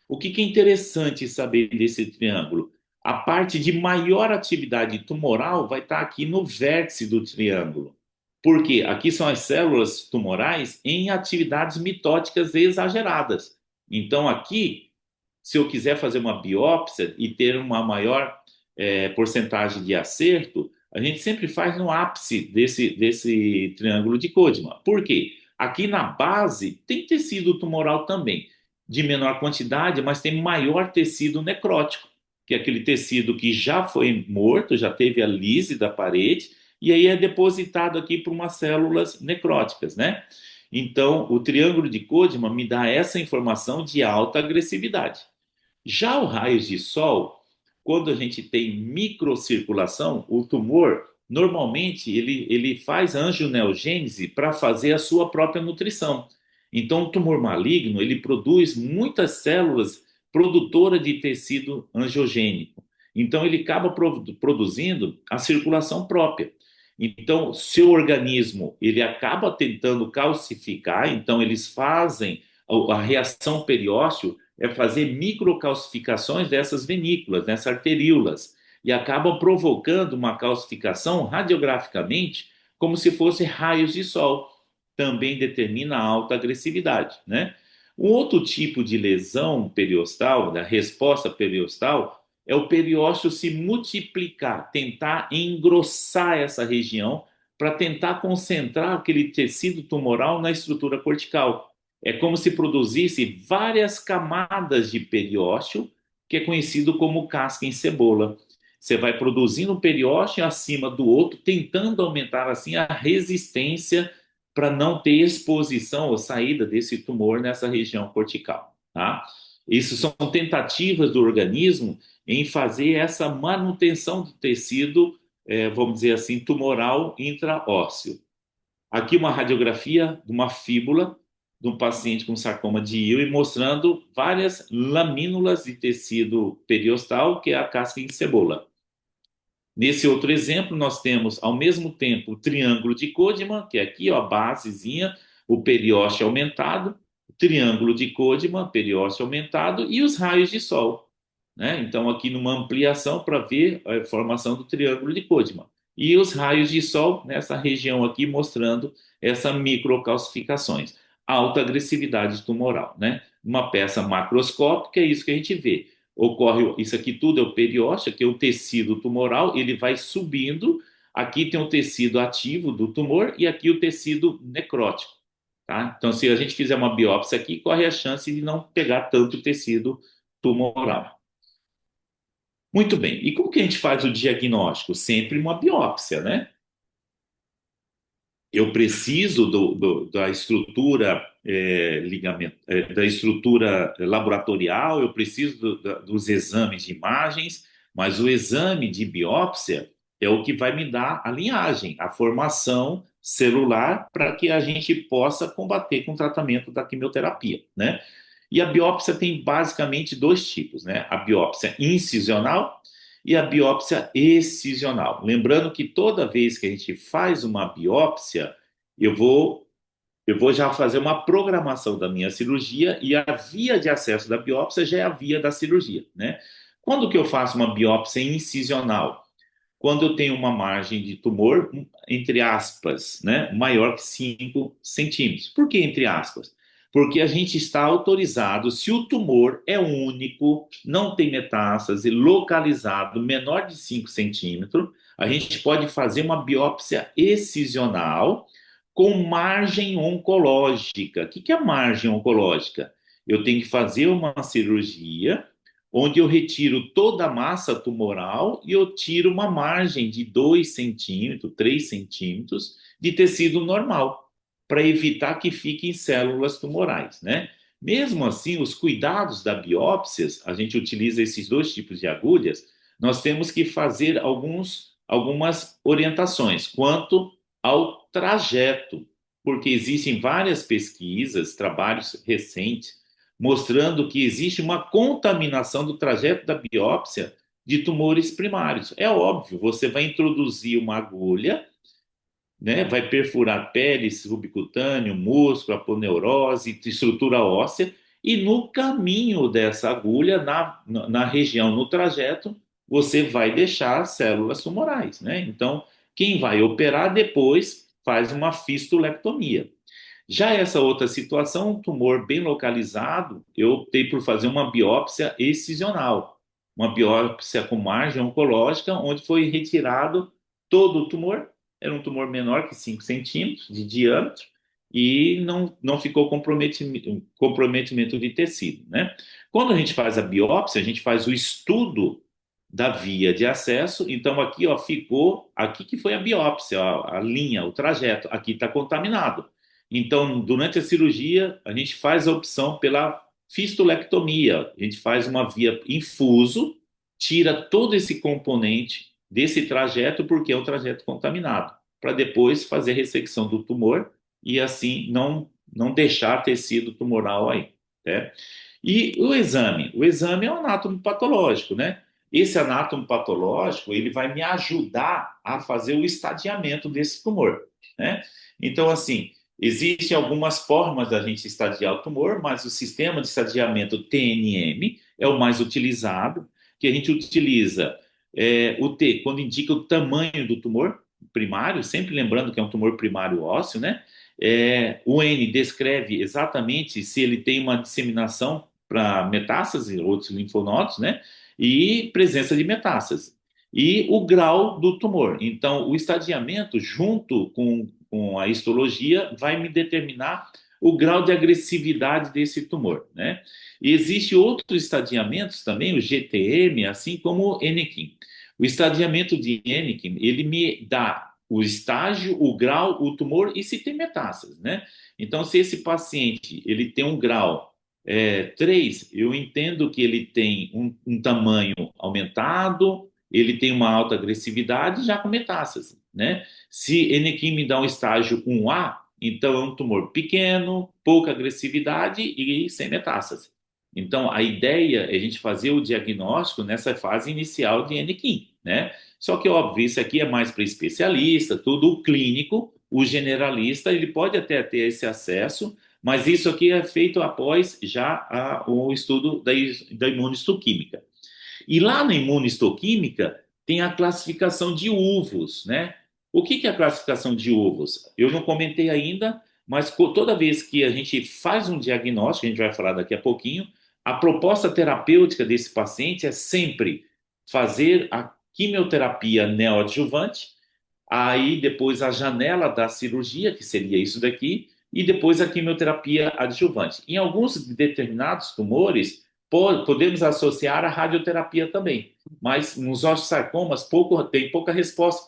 O que é interessante saber desse triângulo? A parte de maior atividade tumoral vai estar aqui no vértice do triângulo. Por quê? Aqui são as células tumorais em atividades mitóticas exageradas. Então, aqui, se eu quiser fazer uma biópsia e ter uma maior porcentagem de acerto, a gente sempre faz no ápice desse triângulo de Kodman. Por quê? Aqui na base tem tecido tumoral também, de menor quantidade, mas tem maior tecido necrótico, que é aquele tecido que já foi morto, já teve a lise da parede, e aí é depositado aqui por umas células necróticas, né? Então, o triângulo de Kodman me dá essa informação de alta agressividade. Já o raio de sol, quando a gente tem microcirculação, o tumor, normalmente, ele faz angioneogênese para fazer a sua própria nutrição. Então, o tumor maligno, ele produz muitas células produtoras de tecido angiogênico. Então, ele acaba produzindo a circulação própria. Então, seu organismo, ele acaba tentando calcificar, então eles fazem a reação periósteo é fazer microcalcificações dessas venículas, dessas arteríolas, e acabam provocando uma calcificação radiograficamente, como se fosse raios de sol. Também determina a alta agressividade, né? Um outro tipo de lesão periostal, da resposta periostal, é o periósteo se multiplicar, tentar engrossar essa região para tentar concentrar aquele tecido tumoral na estrutura cortical. É como se produzisse várias camadas de periósteo, que é conhecido como casca em cebola. Você vai produzindo um periósteo acima do outro, tentando aumentar assim a resistência para não ter exposição ou saída desse tumor nessa região cortical, tá? Isso são tentativas do organismo em fazer essa manutenção do tecido, vamos dizer assim, tumoral intraósseo. Aqui uma radiografia de uma fíbula de um paciente com sarcoma de Ewing mostrando várias lamínulas de tecido periostal, que é a casca em cebola. Nesse outro exemplo, nós temos, ao mesmo tempo, o triângulo de Kodyman, que é aqui, ó, a basezinha, o periósteo aumentado, o triângulo de Kodyman, periósteo aumentado, e os raios de sol, né? Então, aqui numa ampliação para ver a formação do triângulo de Kodyman. E os raios de sol nessa região aqui, mostrando essas microcalcificações. Alta agressividade tumoral, né? Uma peça macroscópica, é isso que a gente vê. Ocorre, isso aqui tudo é o periósteo, que é o tecido tumoral, ele vai subindo. Aqui tem o tecido ativo do tumor e aqui o tecido necrótico, tá? Então, se a gente fizer uma biópsia aqui, corre a chance de não pegar tanto tecido tumoral. Muito bem. E como que a gente faz o diagnóstico? Sempre uma biópsia, né? Eu preciso da estrutura da estrutura laboratorial, eu preciso dos exames de imagens, mas o exame de biópsia é o que vai me dar a linhagem, a formação celular para que a gente possa combater com o tratamento da quimioterapia, né? E a biópsia tem basicamente dois tipos, né? A biópsia incisional e a biópsia excisional. Lembrando que toda vez que a gente faz uma biópsia, eu vou eu vou já fazer uma programação da minha cirurgia e a via de acesso da biópsia já é a via da cirurgia, né? Quando que eu faço uma biópsia incisional? Quando eu tenho uma margem de tumor, entre aspas, né, maior que 5 centímetros. Por que entre aspas? Porque a gente está autorizado, se o tumor é único, não tem metástase, localizado menor de 5 centímetros, a gente pode fazer uma biópsia excisional com margem oncológica. O que é margem oncológica? Eu tenho que fazer uma cirurgia onde eu retiro toda a massa tumoral e eu tiro uma margem de 2 centímetros, 3 centímetros de tecido normal, para evitar que fiquem células tumorais, né? Mesmo assim, os cuidados da biópsias, a gente utiliza esses dois tipos de agulhas, nós temos que fazer algumas orientações quanto ao trajeto, porque existem várias pesquisas, trabalhos recentes, mostrando que existe uma contaminação do trajeto da biópsia de tumores primários. É óbvio, você vai introduzir uma agulha, né, vai perfurar pele, subcutâneo, músculo, aponeurose, estrutura óssea, e no caminho dessa agulha, na região, no trajeto, você vai deixar células tumorais, né? Então, quem vai operar depois faz uma fistulectomia. Já essa outra situação, um tumor bem localizado, eu optei por fazer uma biópsia excisional, uma biópsia com margem oncológica, onde foi retirado todo o tumor, era um tumor menor que 5 centímetros de diâmetro, e não ficou comprometimento de tecido, né? Quando a gente faz a biópsia, a gente faz o estudo da via de acesso, então aqui, ó, ficou, aqui que foi a biópsia, ó, a linha, o trajeto, aqui está contaminado. Então, durante a cirurgia, a gente faz a opção pela fistulectomia. A gente faz uma via infuso, tira todo esse componente desse trajeto, porque é um trajeto contaminado, para depois fazer a ressecção do tumor e assim não deixar tecido tumoral aí, né? E o exame? O exame é um anátomo patológico, né? Esse anátomo patológico, ele vai me ajudar a fazer o estadiamento desse tumor, né? Então, assim, existem algumas formas da gente estadiar o tumor, mas o sistema de estadiamento TNM é o mais utilizado, que a gente utiliza o T quando indica o tamanho do tumor primário, sempre lembrando que é um tumor primário ósseo, né? O N descreve exatamente se ele tem uma disseminação para metástase, outros linfonodos, né? E presença de metástase. E o grau do tumor. Então, o estadiamento, junto com a histologia, vai me determinar o grau de agressividade desse tumor, né? E existe outros estadiamentos também, o GTM, assim como o Enequim. O estadiamento de Enequim, ele me dá o estágio, o grau, o tumor e se tem metástase, né? Então, se esse paciente ele tem um grau 3, eu entendo que ele tem um tamanho aumentado, ele tem uma alta agressividade já com metástase, né? Se Enequim me dá um estágio 1A, então é um tumor pequeno, pouca agressividade e sem metástase. Então, a ideia é a gente fazer o diagnóstico nessa fase inicial de Enequim, né? Só que, óbvio, isso aqui é mais para especialista, tudo o clínico, o generalista, ele pode até ter esse acesso, mas isso aqui é feito após já o estudo da imunistoquímica. E lá na imunistoquímica tem a classificação de uvos, né? O que é a classificação de uvos? Eu não comentei ainda, mas toda vez que a gente faz um diagnóstico, a gente vai falar daqui a pouquinho, a proposta terapêutica desse paciente é sempre fazer a quimioterapia neoadjuvante, aí depois a janela da cirurgia, que seria isso daqui, e depois a quimioterapia adjuvante. Em alguns determinados tumores, podemos associar a radioterapia também, mas nos osteosarcomas tem pouca resposta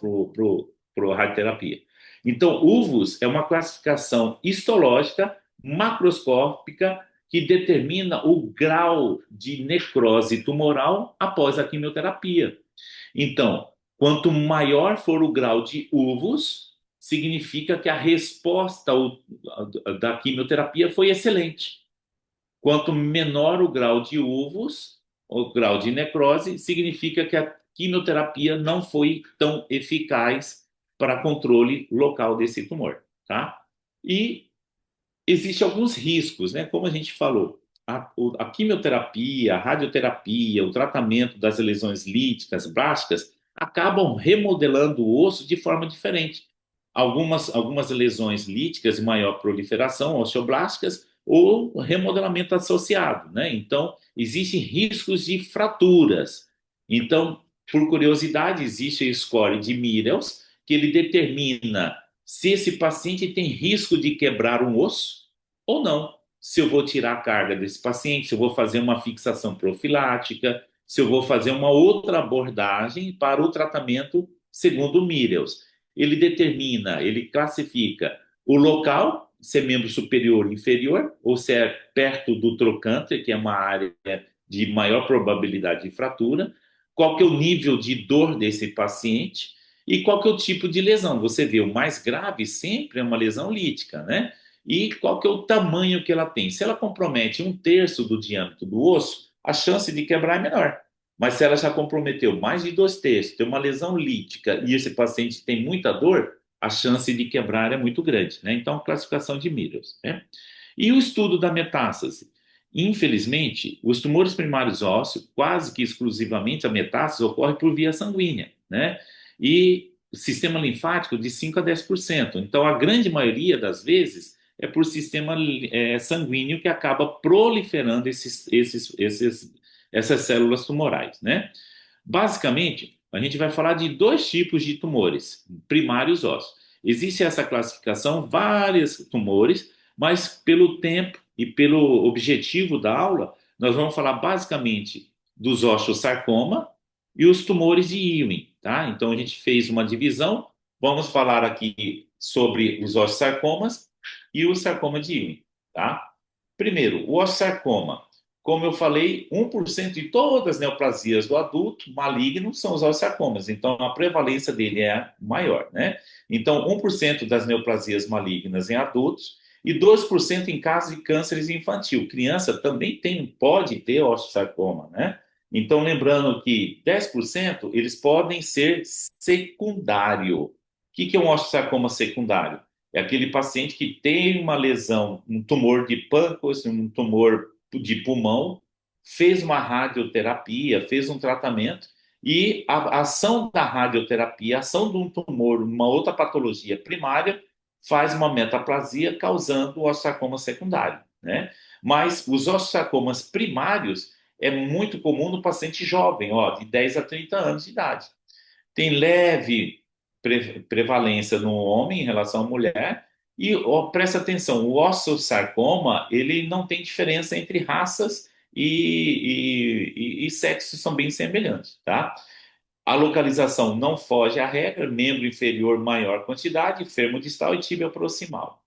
para a radioterapia. Então, UVUS é uma classificação histológica, macroscópica, que determina o grau de necrose tumoral após a quimioterapia. Então, quanto maior for o grau de UVUS, significa que a resposta da quimioterapia foi excelente. Quanto menor o grau de UVUS, o grau de necrose, significa que a quimioterapia não foi tão eficaz para controle local desse tumor, tá? E existem alguns riscos, né? Como a gente falou, a quimioterapia, a radioterapia, o tratamento das lesões líticas, blásticas, acabam remodelando o osso de forma diferente. Algumas lesões líticas de maior proliferação, osteoblásticas, ou remodelamento associado, né? Então, existem riscos de fraturas. Então, por curiosidade, existe o score de Middles, que ele determina se esse paciente tem risco de quebrar um osso ou não. Se eu vou tirar a carga desse paciente, se eu vou fazer uma fixação profilática, se eu vou fazer uma outra abordagem para o tratamento segundo o Middles. Ele determina, ele classifica o local, se é membro superior ou inferior, ou se é perto do trocânter, que é uma área de maior probabilidade de fratura, qual que é o nível de dor desse paciente e qual que é o tipo de lesão. Você vê, o mais grave sempre é uma lesão lítica, né? E qual que é o tamanho que ela tem. Se ela compromete 1/3 do diâmetro do osso, a chance de quebrar é menor. Mas se ela já comprometeu mais de 2/3, tem uma lesão lítica e esse paciente tem muita dor, a chance de quebrar é muito grande, né? Então, classificação de Middles, né? E o estudo da metástase? Infelizmente, os tumores primários ósseos, quase que exclusivamente a metástase ocorre por via sanguínea, né? E o sistema linfático de 5 a 10%. Então, a grande maioria das vezes é por sistema sanguíneo que acaba proliferando essas células tumorais, né? Basicamente, a gente vai falar de dois tipos de tumores primários ósseos. Existe essa classificação, vários tumores, mas pelo tempo e pelo objetivo da aula, nós vamos falar basicamente dos osteosarcoma e os tumores de Ewing, tá? Então a gente fez uma divisão, vamos falar aqui sobre os osteosarcomas e o sarcoma de Ewing, tá? Primeiro, o osteosarcoma. Como eu falei, 1% de todas as neoplasias do adulto maligno são os osteosarcomas, então a prevalência dele é maior, né? Então, 1% das neoplasias malignas em adultos e 2% em casos de cânceres infantil. Criança também pode ter osteosarcoma, né? Então, lembrando que 10% eles podem ser secundário. O que é um osteosarcoma secundário? É aquele paciente que tem uma lesão, um tumor de pâncreas, um tumor de pulmão, fez uma radioterapia, fez um tratamento, e a ação da radioterapia, a ação de um tumor, uma outra patologia primária, faz uma metaplasia causando o osteosarcoma secundário, né? Mas os osteosarcomas primários é muito comum no paciente jovem, ó, de 10 a 30 anos de idade. Tem leve prevalência no homem em relação à mulher. E ó, presta atenção, o osteosarcoma, ele não tem diferença entre raças e sexos, são bem semelhantes, tá? A localização não foge à regra, membro inferior maior quantidade, fermo distal e tíbia proximal.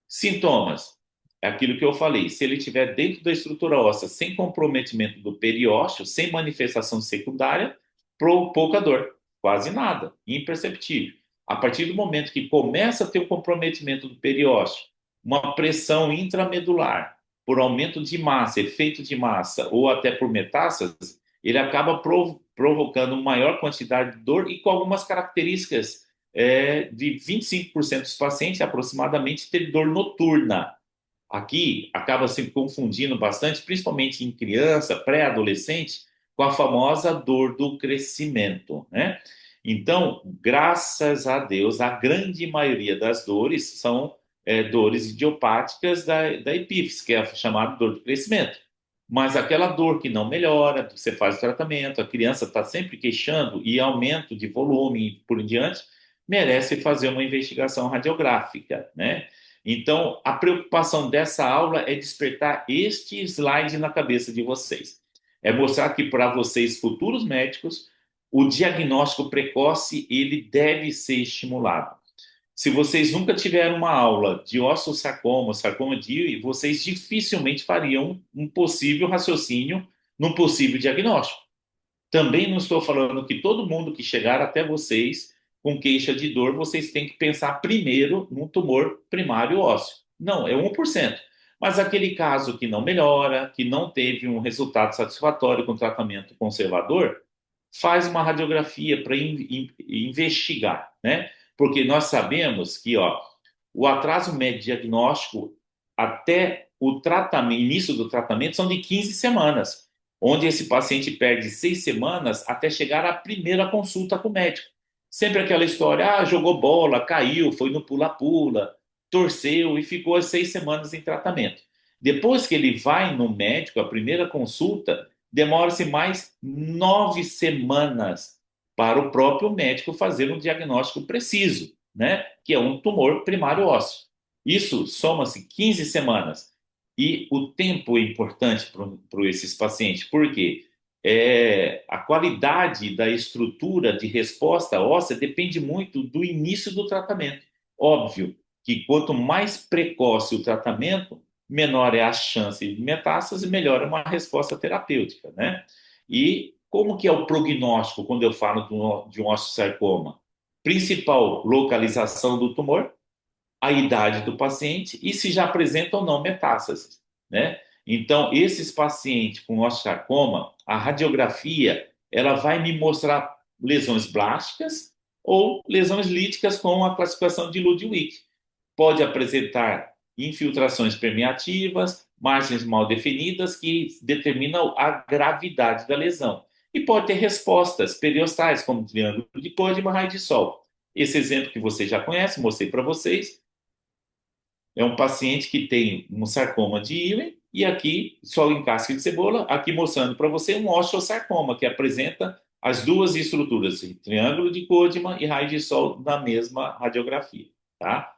Sintomas, é aquilo que eu falei, se ele estiver dentro da estrutura óssea, sem comprometimento do periósteo, sem manifestação secundária, pouca dor, quase nada, imperceptível. A partir do momento que começa a ter o comprometimento do periósteo, uma pressão intramedular, por aumento de massa, efeito de massa, ou até por metástases, ele acaba provocando maior quantidade de dor e com algumas características de 25% dos pacientes, aproximadamente, ter dor noturna. Aqui acaba se confundindo bastante, principalmente em criança, pré-adolescente, com a famosa dor do crescimento, né? Então, graças a Deus, a grande maioria das dores são dores idiopáticas da epífise, que é a chamada dor do crescimento. Mas aquela dor que não melhora, você faz o tratamento, a criança está sempre queixando e aumento de volume e por em diante, merece fazer uma investigação radiográfica, né? Então, a preocupação dessa aula é despertar este slide na cabeça de vocês. É mostrar que para vocês, futuros médicos, o diagnóstico precoce ele deve ser estimulado. Se vocês nunca tiveram uma aula de osteosarcoma, sarcoma de Ewing, vocês dificilmente fariam um possível raciocínio num possível diagnóstico. Também não estou falando que todo mundo que chegar até vocês com queixa de dor, vocês têm que pensar primeiro num tumor primário ósseo. Não, é 1%. Mas aquele caso que não melhora, que não teve um resultado satisfatório com tratamento conservador, faz uma radiografia para investigar, né? Porque nós sabemos que, ó, o atraso médio diagnóstico até o tratamento, início do tratamento são de 15 semanas, onde esse paciente perde 6 semanas até chegar à primeira consulta com o médico. Sempre aquela história, jogou bola, caiu, foi no pula-pula, torceu e ficou as 6 semanas em tratamento. Depois que ele vai no médico, a primeira consulta, demora-se mais 9 semanas para o próprio médico fazer um diagnóstico preciso, né? Que é um tumor primário ósseo. Isso soma-se 15 semanas. E o tempo é importante para esses pacientes, porque a qualidade da estrutura de resposta óssea depende muito do início do tratamento. Óbvio que quanto mais precoce o tratamento, menor é a chance de metástase, melhor é uma resposta terapêutica, né? E como que é o prognóstico quando eu falo de um osteosarcoma? Principal localização do tumor, a idade do paciente e se já apresenta ou não metástases, né? Então, esses pacientes com osteosarcoma, a radiografia, ela vai me mostrar lesões blásticas ou lesões líticas com a classificação de Ludwig. Pode apresentar infiltrações permeativas, margens mal definidas que determinam a gravidade da lesão. E pode ter respostas periostais, como triângulo de Koenig, raio de sol. Esse exemplo que você já conhece, mostrei para vocês, é um paciente que tem um sarcoma de Ewing e aqui, só em casca de cebola, aqui mostrando para você um osteosarcoma, que apresenta as duas estruturas, triângulo de Koenig e raio de sol na mesma radiografia, tá?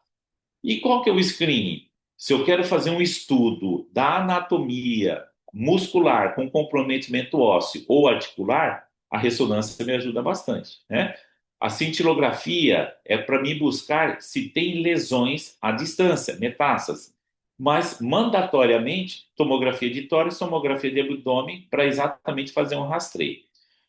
E qual que é o screening? Se eu quero fazer um estudo da anatomia muscular com comprometimento ósseo ou articular, a ressonância me ajuda bastante, né? A cintilografia é para mim buscar se tem lesões à distância, metástases. Mas, mandatoriamente, tomografia de tórax, tomografia de abdômen, para exatamente fazer um rastreio.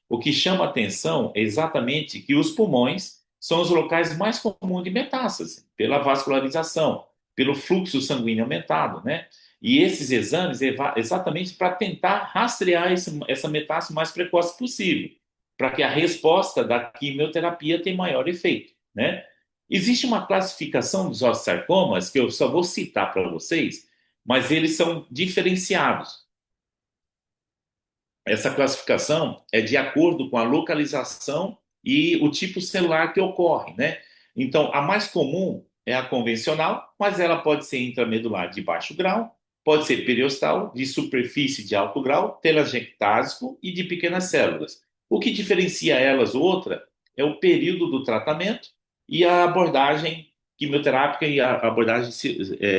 O que chama atenção é exatamente que os pulmões são os locais mais comuns de metástase, pela vascularização, pelo fluxo sanguíneo aumentado, né? E esses exames é exatamente para tentar rastrear essa metástase o mais precoce possível, para que a resposta da quimioterapia tenha maior efeito, né? Existe uma classificação dos osteosarcomas que eu só vou citar para vocês, mas eles são diferenciados. Essa classificação é de acordo com a localização e o tipo celular que ocorre, né? Então, a mais comum é a convencional, mas ela pode ser intramedular de baixo grau, pode ser periostal, de superfície de alto grau, telangiectásico e de pequenas células. O que diferencia elas outra é o período do tratamento e a abordagem quimioterápica e a abordagem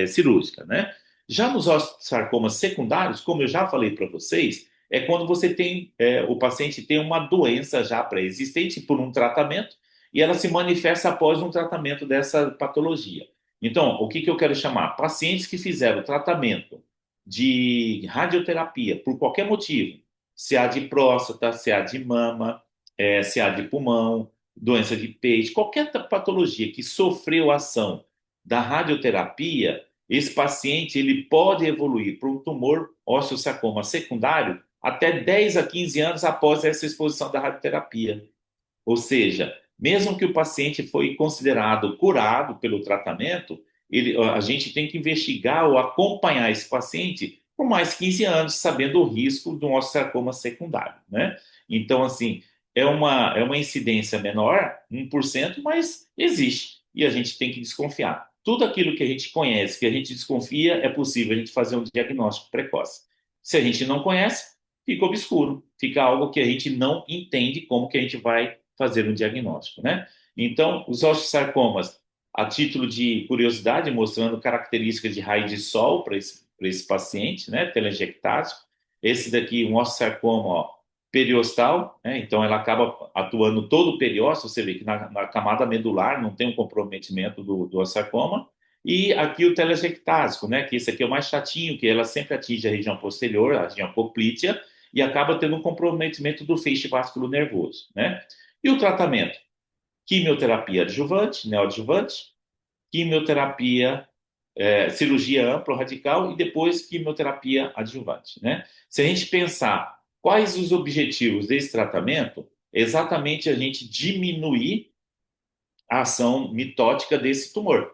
cirúrgica, né? Já nos osteosarcomas secundários, como eu já falei para vocês, é quando você tem, o paciente tem uma doença já pré-existente por um tratamento e ela se manifesta após um tratamento dessa patologia. Então, o que, que eu quero chamar? Pacientes que fizeram tratamento de radioterapia por qualquer motivo, CA de próstata, CA de mama, CA de pulmão, doença de peito, qualquer patologia que sofreu ação da radioterapia, esse paciente ele pode evoluir para um tumor osteosarcoma secundário até 10 a 15 anos após essa exposição da radioterapia. Ou seja, mesmo que o paciente foi considerado curado pelo tratamento, a gente tem que investigar ou acompanhar esse paciente por mais 15 anos, sabendo o risco de um osteosarcoma secundário, né? Então, assim, é uma incidência menor, 1%, mas existe e a gente tem que desconfiar. Tudo aquilo que a gente conhece, que a gente desconfia, é possível a gente fazer um diagnóstico precoce. Se a gente não conhece, fica obscuro, fica algo que a gente não entende como que a gente vai fazer um diagnóstico, né? Então, os osteosarcomas, a título de curiosidade, mostrando características de raio de sol para esse paciente, né? Telangiectásico. Esse daqui, um osteosarcoma, ó, periostal, né? Então ela acaba atuando todo o periósteo, você vê que na camada medular não tem um comprometimento do osteosarcoma. E aqui o telangiectásico, né? Que esse aqui é o mais chatinho, que ela sempre atinge a região posterior, a região poplítea, e acaba tendo um comprometimento do feixe vascular nervoso, né? E o tratamento? Quimioterapia adjuvante, neoadjuvante, quimioterapia, cirurgia ampla radical e depois quimioterapia adjuvante, né? Se a gente pensar quais os objetivos desse tratamento, é exatamente a gente diminuir a ação mitótica desse tumor.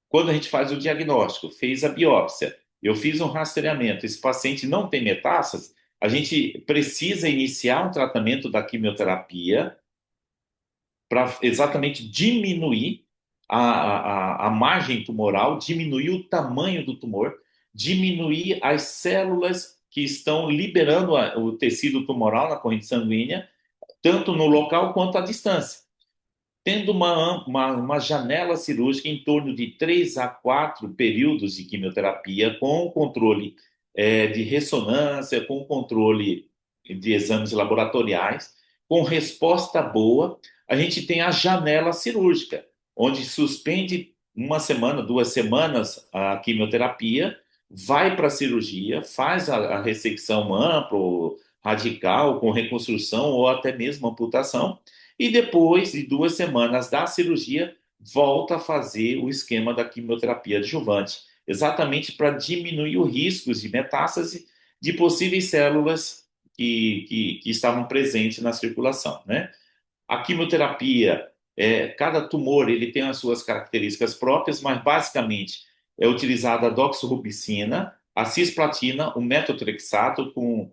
Quando a gente faz o diagnóstico, fez a biópsia, eu fiz um rastreamento, esse paciente não tem metástases, a gente precisa iniciar um tratamento da quimioterapia para exatamente diminuir a margem tumoral, diminuir o tamanho do tumor, diminuir as células que estão liberando o tecido tumoral na corrente sanguínea, tanto no local quanto à distância. Tendo uma janela cirúrgica em torno de 3 a 4 períodos de quimioterapia, com controle de ressonância, com controle de exames laboratoriais, com resposta boa, a gente tem a janela cirúrgica, onde suspende uma semana, 2 semanas a quimioterapia, vai para a cirurgia, faz a ressecção ampla, radical, com reconstrução ou até mesmo amputação, e depois de 2 semanas da cirurgia, volta a fazer o esquema da quimioterapia adjuvante, exatamente para diminuir os riscos de metástase de possíveis células que estavam presentes na circulação, né? A quimioterapia, cada tumor ele tem as suas características próprias, mas basicamente é utilizada a doxorubicina, a cisplatina, o metotrexato com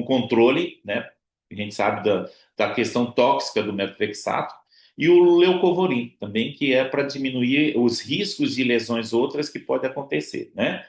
controle, né? A gente sabe da questão tóxica do metotrexato, e o leucovorin também, que é para diminuir os riscos de lesões outras que podem acontecer, né?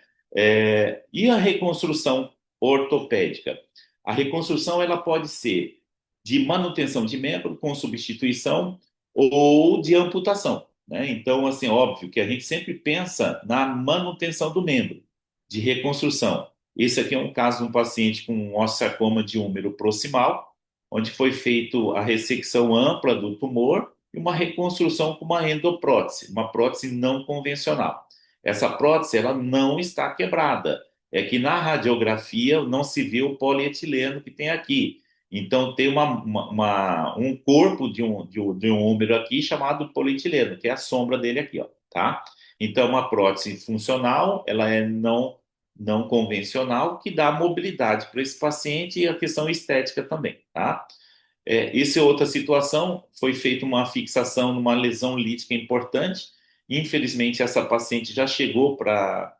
E a reconstrução ortopédica? A reconstrução ela pode ser de manutenção de membro com substituição ou de amputação, né? Então, assim, óbvio que a gente sempre pensa na manutenção do membro, de reconstrução. Esse aqui é um caso de um paciente com um osteosarcoma de úmero proximal, onde foi feita a ressecção ampla do tumor e uma reconstrução com uma endoprótese, uma prótese não convencional. Essa prótese ela não está quebrada. É que na radiografia não se vê o polietileno que tem aqui. Então, tem um corpo de um úmero aqui chamado polietileno, que é a sombra dele aqui, ó, tá? Então, uma prótese funcional, ela é não convencional, que dá mobilidade para esse paciente e a questão estética também, tá? Essa é outra situação, foi feita uma fixação numa lesão lítica importante. Infelizmente, essa paciente já chegou para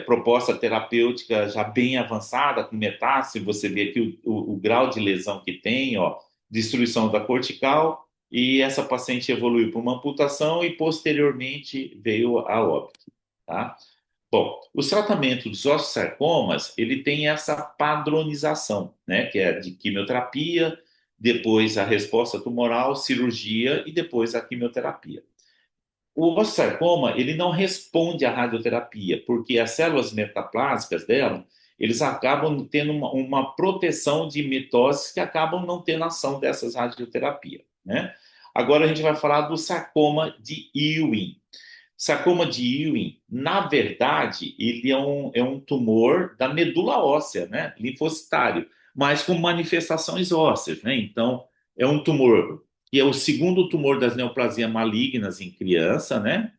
proposta terapêutica já bem avançada, com metástase. Você vê aqui o grau de lesão que tem, ó, destruição da cortical, e essa paciente evoluiu para uma amputação e posteriormente veio a óbito, tá? Bom, os tratamentos dos osteosarcomas, ele tem essa padronização, né, que é de quimioterapia, depois a resposta tumoral, cirurgia e depois a quimioterapia. O osteosarcoma, ele não responde à radioterapia, porque as células metaplásicas dela, eles acabam tendo uma proteção de mitoses que acabam não tendo ação dessas radioterapias, né? Agora a gente vai falar do sarcoma de Ewing. Sarcoma de Ewing, na verdade, ele é um tumor da medula óssea, né? Linfocitário, mas com manifestações ósseas, né? Então, é um tumor que é o segundo tumor das neoplasias malignas em criança, né?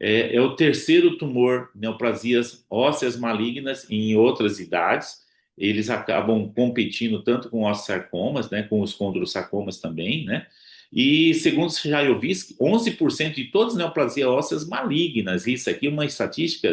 É o terceiro tumor, neoplasias ósseas malignas em outras idades. Eles acabam competindo tanto com os sarcomas, né, com os condrosarcomas também, né? E segundo Chayovsky, 11% de todas as neoplasias ósseas malignas. Isso aqui é uma estatística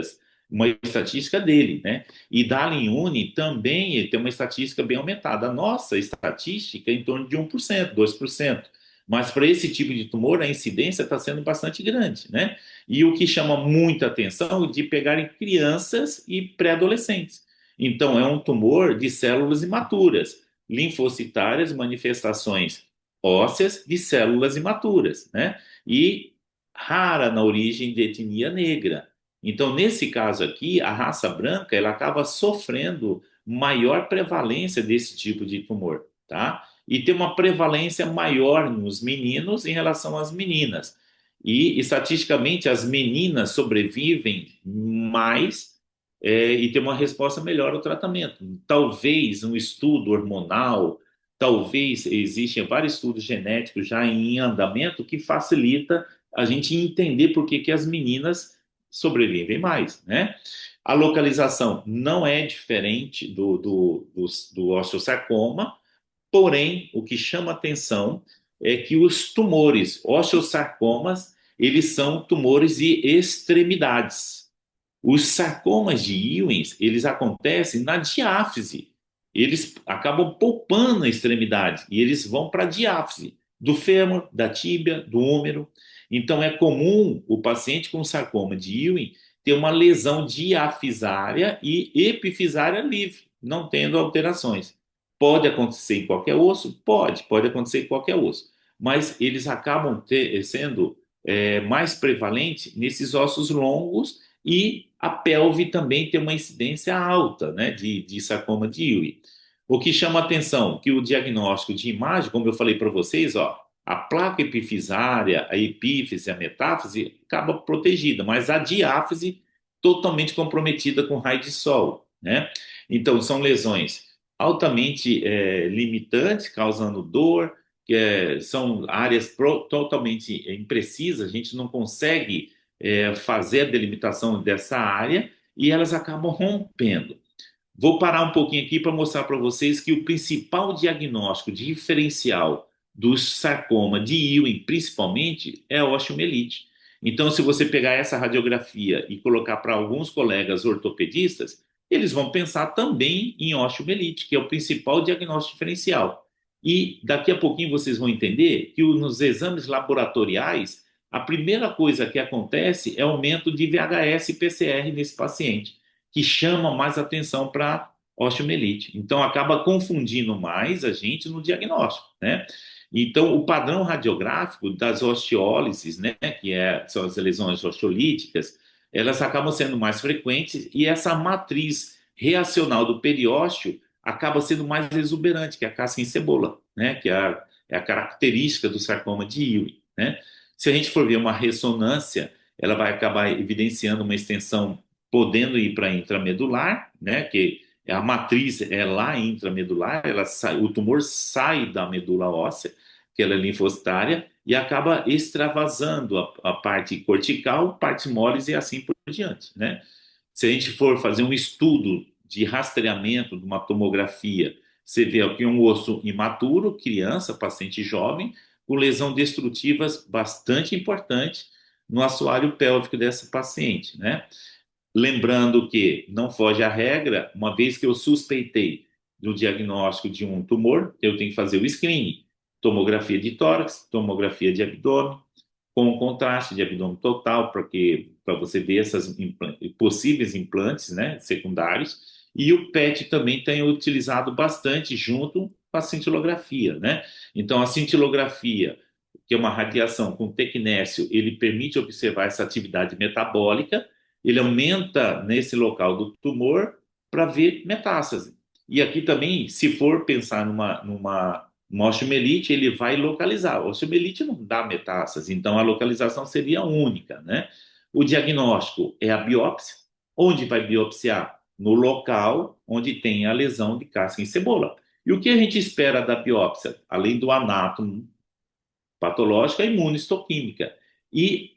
dele, né? E Dallin-Uni também ele tem uma estatística bem aumentada. A nossa estatística é em torno de 1%, 2%. Mas para esse tipo de tumor, a incidência está sendo bastante grande, né? E o que chama muita atenção é de pegar em crianças e pré-adolescentes. Então, é um tumor de células imaturas, linfocitárias, manifestações ósseas de células imaturas, né? E rara na origem de etnia negra. Então, nesse caso aqui, a raça branca ela acaba sofrendo maior prevalência desse tipo de tumor, tá? E tem uma prevalência maior nos meninos em relação às meninas. E, estatisticamente, as meninas sobrevivem mais e têm uma resposta melhor ao tratamento. Talvez um estudo hormonal, talvez existem vários estudos genéticos já em andamento que facilita a gente entender por que as meninas sobrevivem mais, né? A localização não é diferente do osteosarcoma, porém, o que chama atenção é que os tumores osteosarcomas, eles são tumores de extremidades. Os sarcomas de Ewing, eles acontecem na diáfise. Eles acabam poupando a extremidade e eles vão para a diáfise do fêmur, da tíbia, do húmero. Então é comum o paciente com sarcoma de Ewing ter uma lesão diafisária e epifisária livre, não tendo alterações. Pode acontecer em qualquer osso? Pode acontecer em qualquer osso. Mas eles acabam sendo mais prevalente nesses ossos longos e a pelve também tem uma incidência alta, né, de sarcoma de Ewing. O que chama atenção que o diagnóstico de imagem, como eu falei para vocês, ó, a placa epifisária, a epífise, a metáfise acaba protegida, mas a diáfise totalmente comprometida com raio de sol, né? Então são lesões altamente limitantes, causando dor, são áreas totalmente imprecisas, a gente não consegue fazer a delimitação dessa área e elas acabam rompendo. Vou parar um pouquinho aqui para mostrar para vocês que o principal diagnóstico diferencial do sarcoma de Ewing, principalmente, é a osteomielite. Então, se você pegar essa radiografia e colocar para alguns colegas ortopedistas, eles vão pensar também em osteomielite, que é o principal diagnóstico diferencial. E daqui a pouquinho vocês vão entender que nos exames laboratoriais, a primeira coisa que acontece é aumento de VHS e PCR nesse paciente que chama mais atenção para osteomielite. Então, acaba confundindo mais a gente no diagnóstico, né? Então, o padrão radiográfico das osteólises, né, são as lesões osteolíticas, elas acabam sendo mais frequentes e essa matriz reacional do periósteo acaba sendo mais exuberante, que é a casca em cebola, né, que é a característica do sarcoma de Ewing, né? Se a gente for ver uma ressonância, ela vai acabar evidenciando uma extensão podendo ir para intramedular, né, que a matriz é lá intramedular, o tumor sai da medula óssea, que ela é linfocitária, e acaba extravasando a parte cortical, partes moles e assim por diante, né? Se a gente for fazer um estudo de rastreamento de uma tomografia, você vê aqui um osso imaturo, criança, paciente jovem, com lesão destrutivas bastante importante no assoalho pélvico dessa paciente, né? Lembrando que não foge à regra, uma vez que eu suspeitei do diagnóstico de um tumor, eu tenho que fazer o screening. tomografia de tórax, tomografia de abdômen, com contraste de abdômen total, para você ver essas possíveis implantes, né, secundários, e o PET também tem utilizado bastante junto com a cintilografia, né? Então, a cintilografia, que é uma radiação com tecnécio, ele permite observar essa atividade metabólica, ele aumenta nesse local do tumor para ver metástase. E aqui também, se for pensar numa osteomielite, ele vai localizar. A osteomielite não dá metástase, então a localização seria única, né? O diagnóstico é a biópsia. Onde vai biopsiar? No local onde tem a lesão de casca em cebola. E o que a gente espera da biópsia? Além do anátomo patológico, a imunohistoquímica. E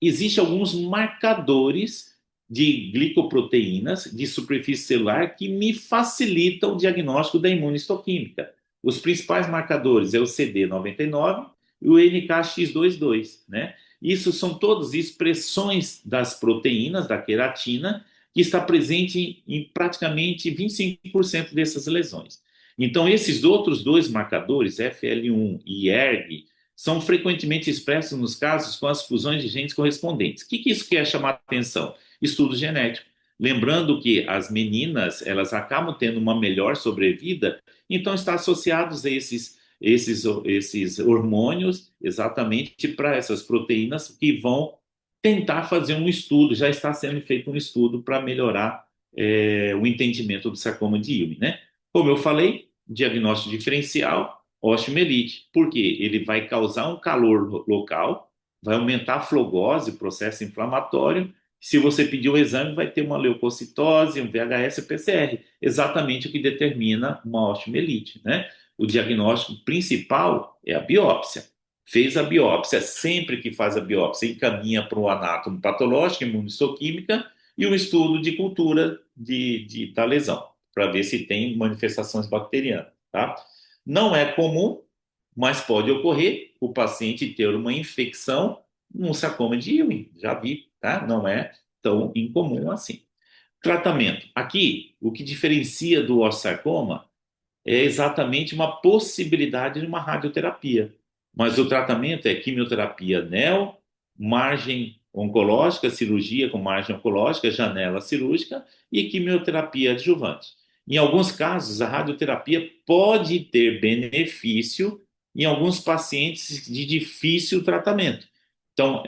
existem alguns marcadores de glicoproteínas de superfície celular que me facilitam o diagnóstico da imunohistoquímica. Os principais marcadores é o CD99 e o NKX22, né? Isso são todas expressões das proteínas da queratina que está presente em praticamente 25% dessas lesões. Então, esses outros dois marcadores, FL1 e ERG, são frequentemente expressos nos casos com as fusões de genes correspondentes. O que isso quer chamar a atenção? Estudo genético. Lembrando que as meninas, elas acabam tendo uma melhor sobrevida, então está associados a esses hormônios exatamente para essas proteínas que vão tentar fazer um estudo, já está sendo feito um estudo para melhorar o entendimento do sarcoma de Ewing, né? Como eu falei, diagnóstico diferencial, osteomielite, porque ele vai causar um calor local, vai aumentar a flogose, o processo inflamatório. Se você pedir o exame, vai ter uma leucocitose, um VHS e PCR, exatamente o que determina uma osteomielite, né? O diagnóstico principal é a biópsia. Fez a biópsia, sempre que faz a biópsia, encaminha para o anátomo patológico, imunistoquímica, e o estudo de cultura da lesão, para ver se tem manifestações bacterianas, tá? Não é comum, mas pode ocorrer o paciente ter uma infecção num sarcoma de Ewing. Já vi, tá? Não é tão incomum assim. Tratamento. Aqui, o que diferencia do osteosarcoma é exatamente uma possibilidade de uma radioterapia. Mas o tratamento é quimioterapia neo, margem oncológica, cirurgia com margem oncológica, janela cirúrgica e quimioterapia adjuvante. Em alguns casos, a radioterapia pode ter benefício em alguns pacientes de difícil tratamento. Então,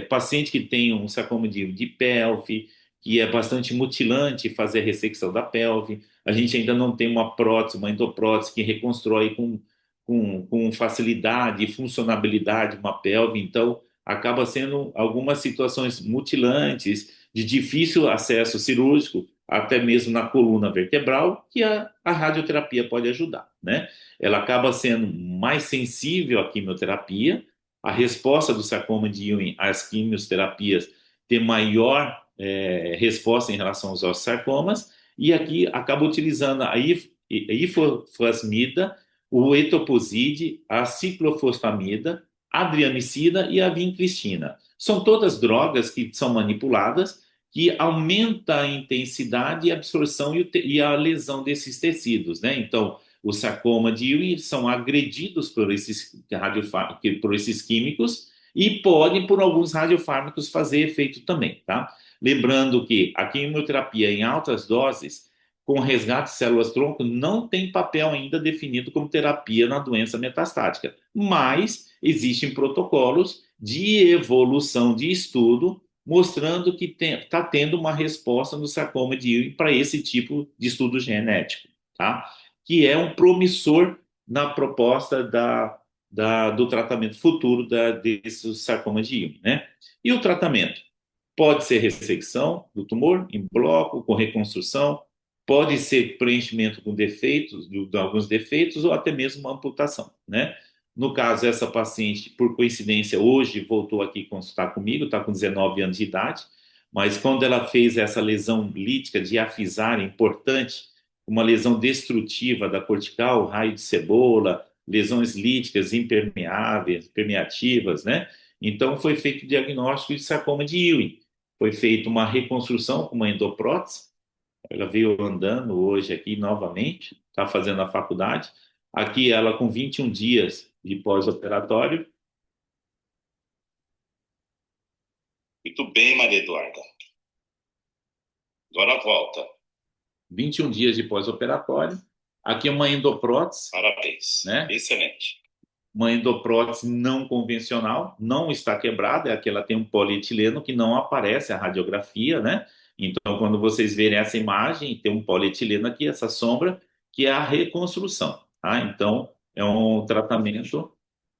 paciente que tem um sarcoma de pelve, que é bastante mutilante fazer a ressecção da pelve, a gente ainda não tem uma prótese, uma endoprótese que reconstrói com facilidade e funcionabilidade uma pelve, então acaba sendo algumas situações mutilantes, de difícil acesso cirúrgico, até mesmo na coluna vertebral, que a radioterapia pode ajudar, né? Ela acaba sendo mais sensível à quimioterapia, a resposta do sarcoma de Ewing às quimioterapias tem maior resposta em relação aos osteosarcomas, e aqui acaba utilizando a ifosfamida, o etoposide, a ciclofosfamida, a adriamicina e a vincristina. São todas drogas que são manipuladas, que aumenta a intensidade e a absorção e a lesão desses tecidos, né? Então, o sarcoma de Ewing são agredidos por esses químicos e podem, por alguns radiofármacos, fazer efeito também, tá? Lembrando que a quimioterapia em altas doses, com resgate de células-tronco, não tem papel ainda definido como terapia na doença metastática, mas existem protocolos de evolução de estudo mostrando que está tendo uma resposta no sarcoma de Ewing para esse tipo de estudo genético, tá? Que é um promissor na proposta do tratamento futuro desse sarcoma de Ewing, né? E o tratamento? Pode ser ressecção do tumor em bloco, com reconstrução, pode ser preenchimento com defeitos, de alguns defeitos, ou até mesmo uma amputação, né? No caso, essa paciente, por coincidência, hoje voltou aqui consultar comigo, está com 19 anos de idade, mas quando ela fez essa lesão lítica diafisária importante, uma lesão destrutiva da cortical, raio de cebola, lesões líticas impermeáveis, permeativas, né? Então, foi feito o diagnóstico de sarcoma de Ewing. Foi feita uma reconstrução com uma endoprótese. Ela veio andando hoje aqui novamente, está fazendo a faculdade. Aqui ela com 21 dias de pós-operatório. Muito bem, Maria Eduarda. Agora volta. 21 dias de pós-operatório. Aqui é uma endoprótese, Parabéns. né? Excelente. Uma endoprótese não convencional, não está quebrada, é aquela tem um polietileno que não aparece a radiografia, né? Então, quando vocês verem essa imagem, tem um polietileno aqui, essa sombra, que é a reconstrução, tá? Então, é um tratamento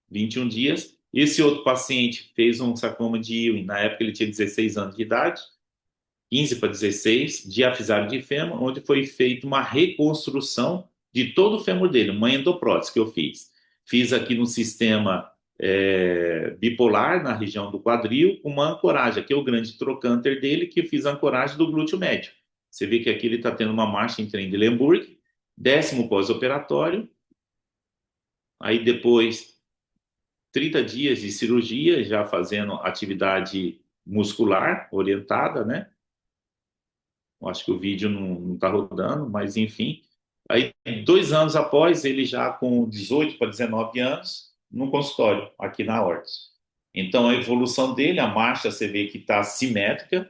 21 dias. Esse outro paciente fez um sarcoma de Ewing, na época ele tinha 16 anos de idade, 15 para 16, diafisário de fêmur, onde foi feita uma reconstrução de todo o fêmur dele, uma endoprótese que eu fiz. Fiz aqui no sistema bipolar, na região do quadril, com uma ancoragem. Aqui é o grande trocânter dele, que fiz a ancoragem do glúteo médio. Você vê que aqui ele está tendo uma marcha em Trendelenburg, 10º pós-operatório, aí depois 30 dias de cirurgia, já fazendo atividade muscular orientada, né? Eu acho que o vídeo não está rodando, mas enfim. Aí, 2 anos após, ele já com 18 para 19 anos, no consultório, aqui na Hortus. Então, a evolução dele, a marcha, você vê que está simétrica.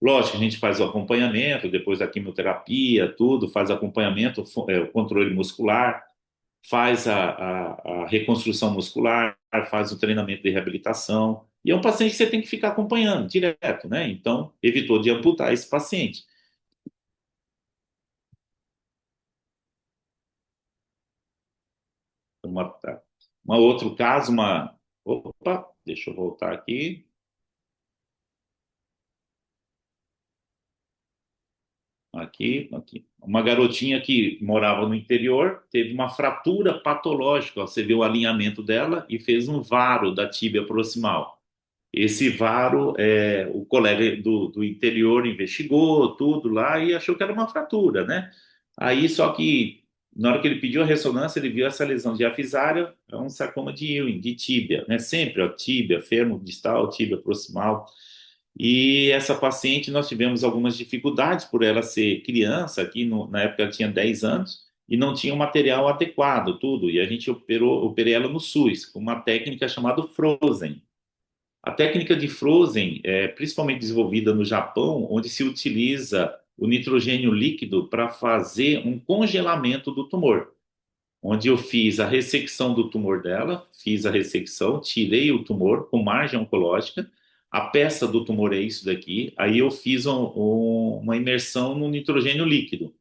Lógico, a gente faz o acompanhamento, depois da quimioterapia, tudo, faz acompanhamento, o controle muscular, faz a reconstrução muscular, faz o treinamento de reabilitação. E é um paciente que você tem que ficar acompanhando direto, né? Então, evitou de amputar esse paciente. Tá. Uma outro caso, opa, deixa eu voltar aqui. Aqui. Uma garotinha que morava no interior, teve uma fratura patológica. Ó, você vê o alinhamento dela e fez um varo da tíbia proximal. Esse varo, o colega do interior investigou tudo lá e achou que era uma fratura, né? Aí, só que na hora que ele pediu a ressonância, ele viu essa lesão diafisária, é um sarcoma de Ewing, de tíbia, né? Sempre, ó, tíbia, fêmur distal, tíbia proximal. E essa paciente, nós tivemos algumas dificuldades por ela ser criança, aqui na época ela tinha 10 anos, e não tinha o material adequado, tudo. E a gente operei ela no SUS, com uma técnica chamada Frozen. A técnica de Frozen é principalmente desenvolvida no Japão, onde se utiliza o nitrogênio líquido para fazer um congelamento do tumor. Onde eu fiz a ressecção do tumor dela, fiz a ressecção, tirei o tumor com margem oncológica, a peça do tumor é isso daqui, aí eu fiz uma imersão no nitrogênio líquido.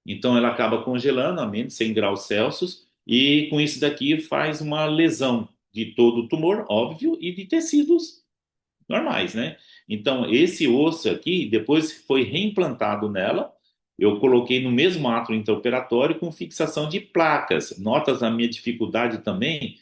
Então ela acaba congelando a menos 100 graus Celsius e com isso daqui faz uma lesão de todo o tumor, óbvio, e de tecidos normais, né? Então, esse osso aqui, depois foi reimplantado nela, eu coloquei no mesmo ato intraoperatório com fixação de placas. Notas a minha dificuldade também,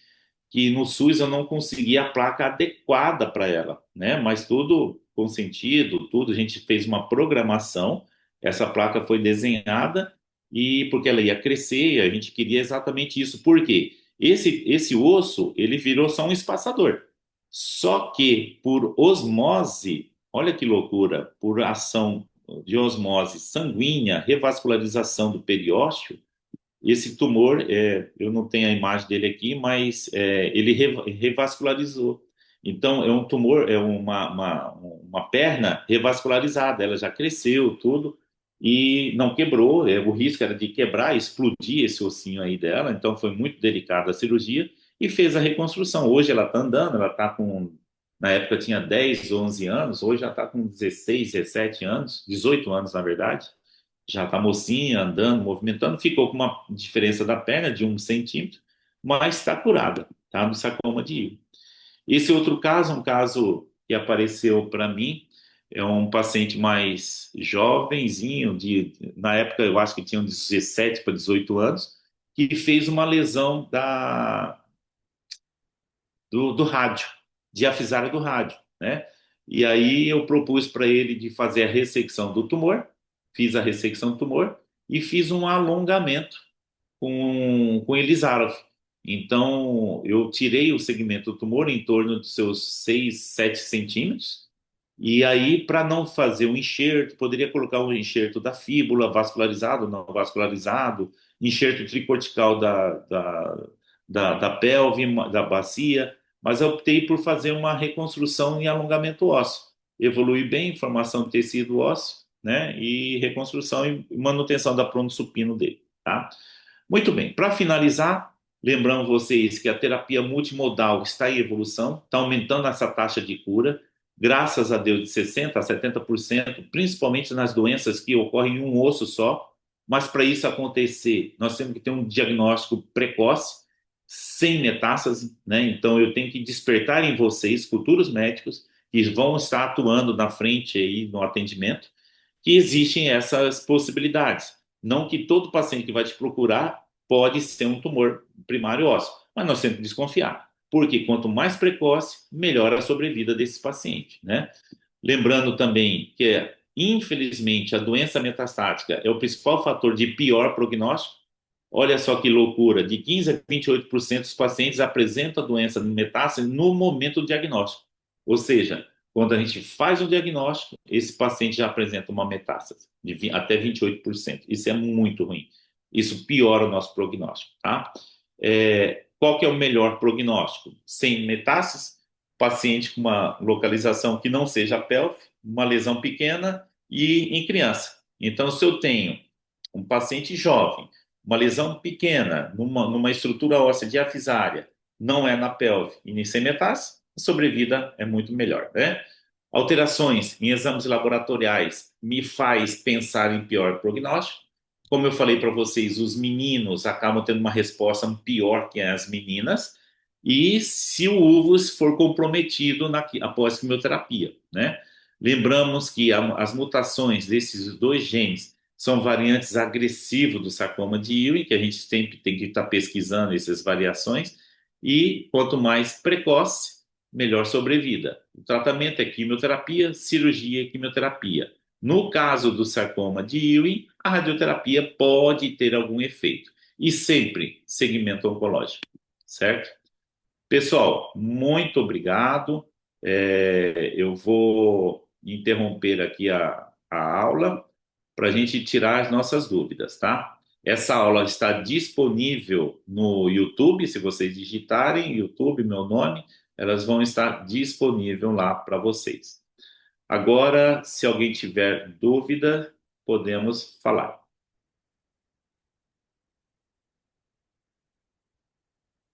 que no SUS eu não conseguia a placa adequada para ela, né? Mas tudo com sentido, tudo, a gente fez uma programação, essa placa foi desenhada e porque ela ia crescer, a gente queria exatamente isso. Por quê? Esse osso, ele virou só um espaçador. Só que por osmose, olha que loucura, por ação de osmose sanguínea, revascularização do periósteo, esse tumor, eu não tenho a imagem dele aqui, mas ele revascularizou. Então, é um tumor, é uma perna revascularizada, ela já cresceu, tudo, e não quebrou. O risco era de quebrar, explodir esse ossinho aí dela, então foi muito delicada a cirurgia, e fez a reconstrução. Hoje ela está andando, ela está com, na época tinha 10, 11 anos, hoje já está com 16, 17 anos, 18 anos, na verdade, já está mocinha, andando, movimentando, ficou com uma diferença da perna de 1 centímetro, mas está curada, tá? Do sarcoma de Ewing. Esse outro caso, um caso que apareceu para mim, é um paciente mais jovenzinho, na época eu acho que tinha 17 para 18 anos, que fez uma lesão do rádio, diafisária do rádio, né? E aí eu propus para ele de fazer a ressecção do tumor, fiz a ressecção do tumor e fiz um alongamento com Elisarov. Então, eu tirei o segmento do tumor em torno dos seus 6, 7 centímetros, e aí, para não fazer o enxerto, poderia colocar o enxerto da fíbula, vascularizado, não vascularizado, enxerto tricortical da pelve, da bacia, mas eu optei por fazer uma reconstrução e alongamento ósseo. Evolui bem, formação de tecido ósseo, né? E reconstrução e manutenção da pronto supino dele, tá? Muito bem, para finalizar, lembrando vocês que a terapia multimodal está em evolução, está aumentando essa taxa de cura, graças a Deus, de 60% a 70%, principalmente nas doenças que ocorrem em um osso só. Mas para isso acontecer, nós temos que ter um diagnóstico precoce, sem metástase, né? Então eu tenho que despertar em vocês, futuros médicos, que vão estar atuando na frente aí no atendimento, que existem essas possibilidades. Não que todo paciente que vai te procurar pode ser um tumor primário ósseo, mas nós temos que desconfiar, porque quanto mais precoce, melhor a sobrevida desse paciente, né? Lembrando também que, infelizmente, a doença metastática é o principal fator de pior prognóstico. Olha só que loucura, de 15 a 28% dos pacientes apresentam a doença de metástase no momento do diagnóstico. Ou seja, quando a gente faz o diagnóstico, esse paciente já apresenta uma metástase de até 28%. Isso é muito ruim. Isso piora o nosso prognóstico, tá? Qual que é o melhor prognóstico? Sem metástase, paciente com uma localização que não seja a pelve, uma lesão pequena e em criança. Então, se eu tenho um paciente jovem, uma lesão pequena, numa estrutura óssea diafisária, não é na pelve e nem sem metástase, a sobrevida é muito melhor, né? Alterações em exames laboratoriais me faz pensar em pior prognóstico. Como eu falei para vocês, os meninos acabam tendo uma resposta pior que as meninas, e se o uvus for comprometido após quimioterapia, né? Lembramos que as mutações desses dois genes são variantes agressivos do sarcoma de Ewing, que a gente sempre tem que estar pesquisando essas variações, e quanto mais precoce, melhor sobrevida. O tratamento é quimioterapia, cirurgia e quimioterapia. No caso do sarcoma de Ewing, a radioterapia pode ter algum efeito. E sempre segmento oncológico, certo? Pessoal, muito obrigado. Eu vou interromper aqui a aula para a gente tirar as nossas dúvidas, tá? Essa aula está disponível no YouTube, se vocês digitarem YouTube, meu nome, elas vão estar disponíveis lá para vocês. Agora, se alguém tiver dúvida, podemos falar.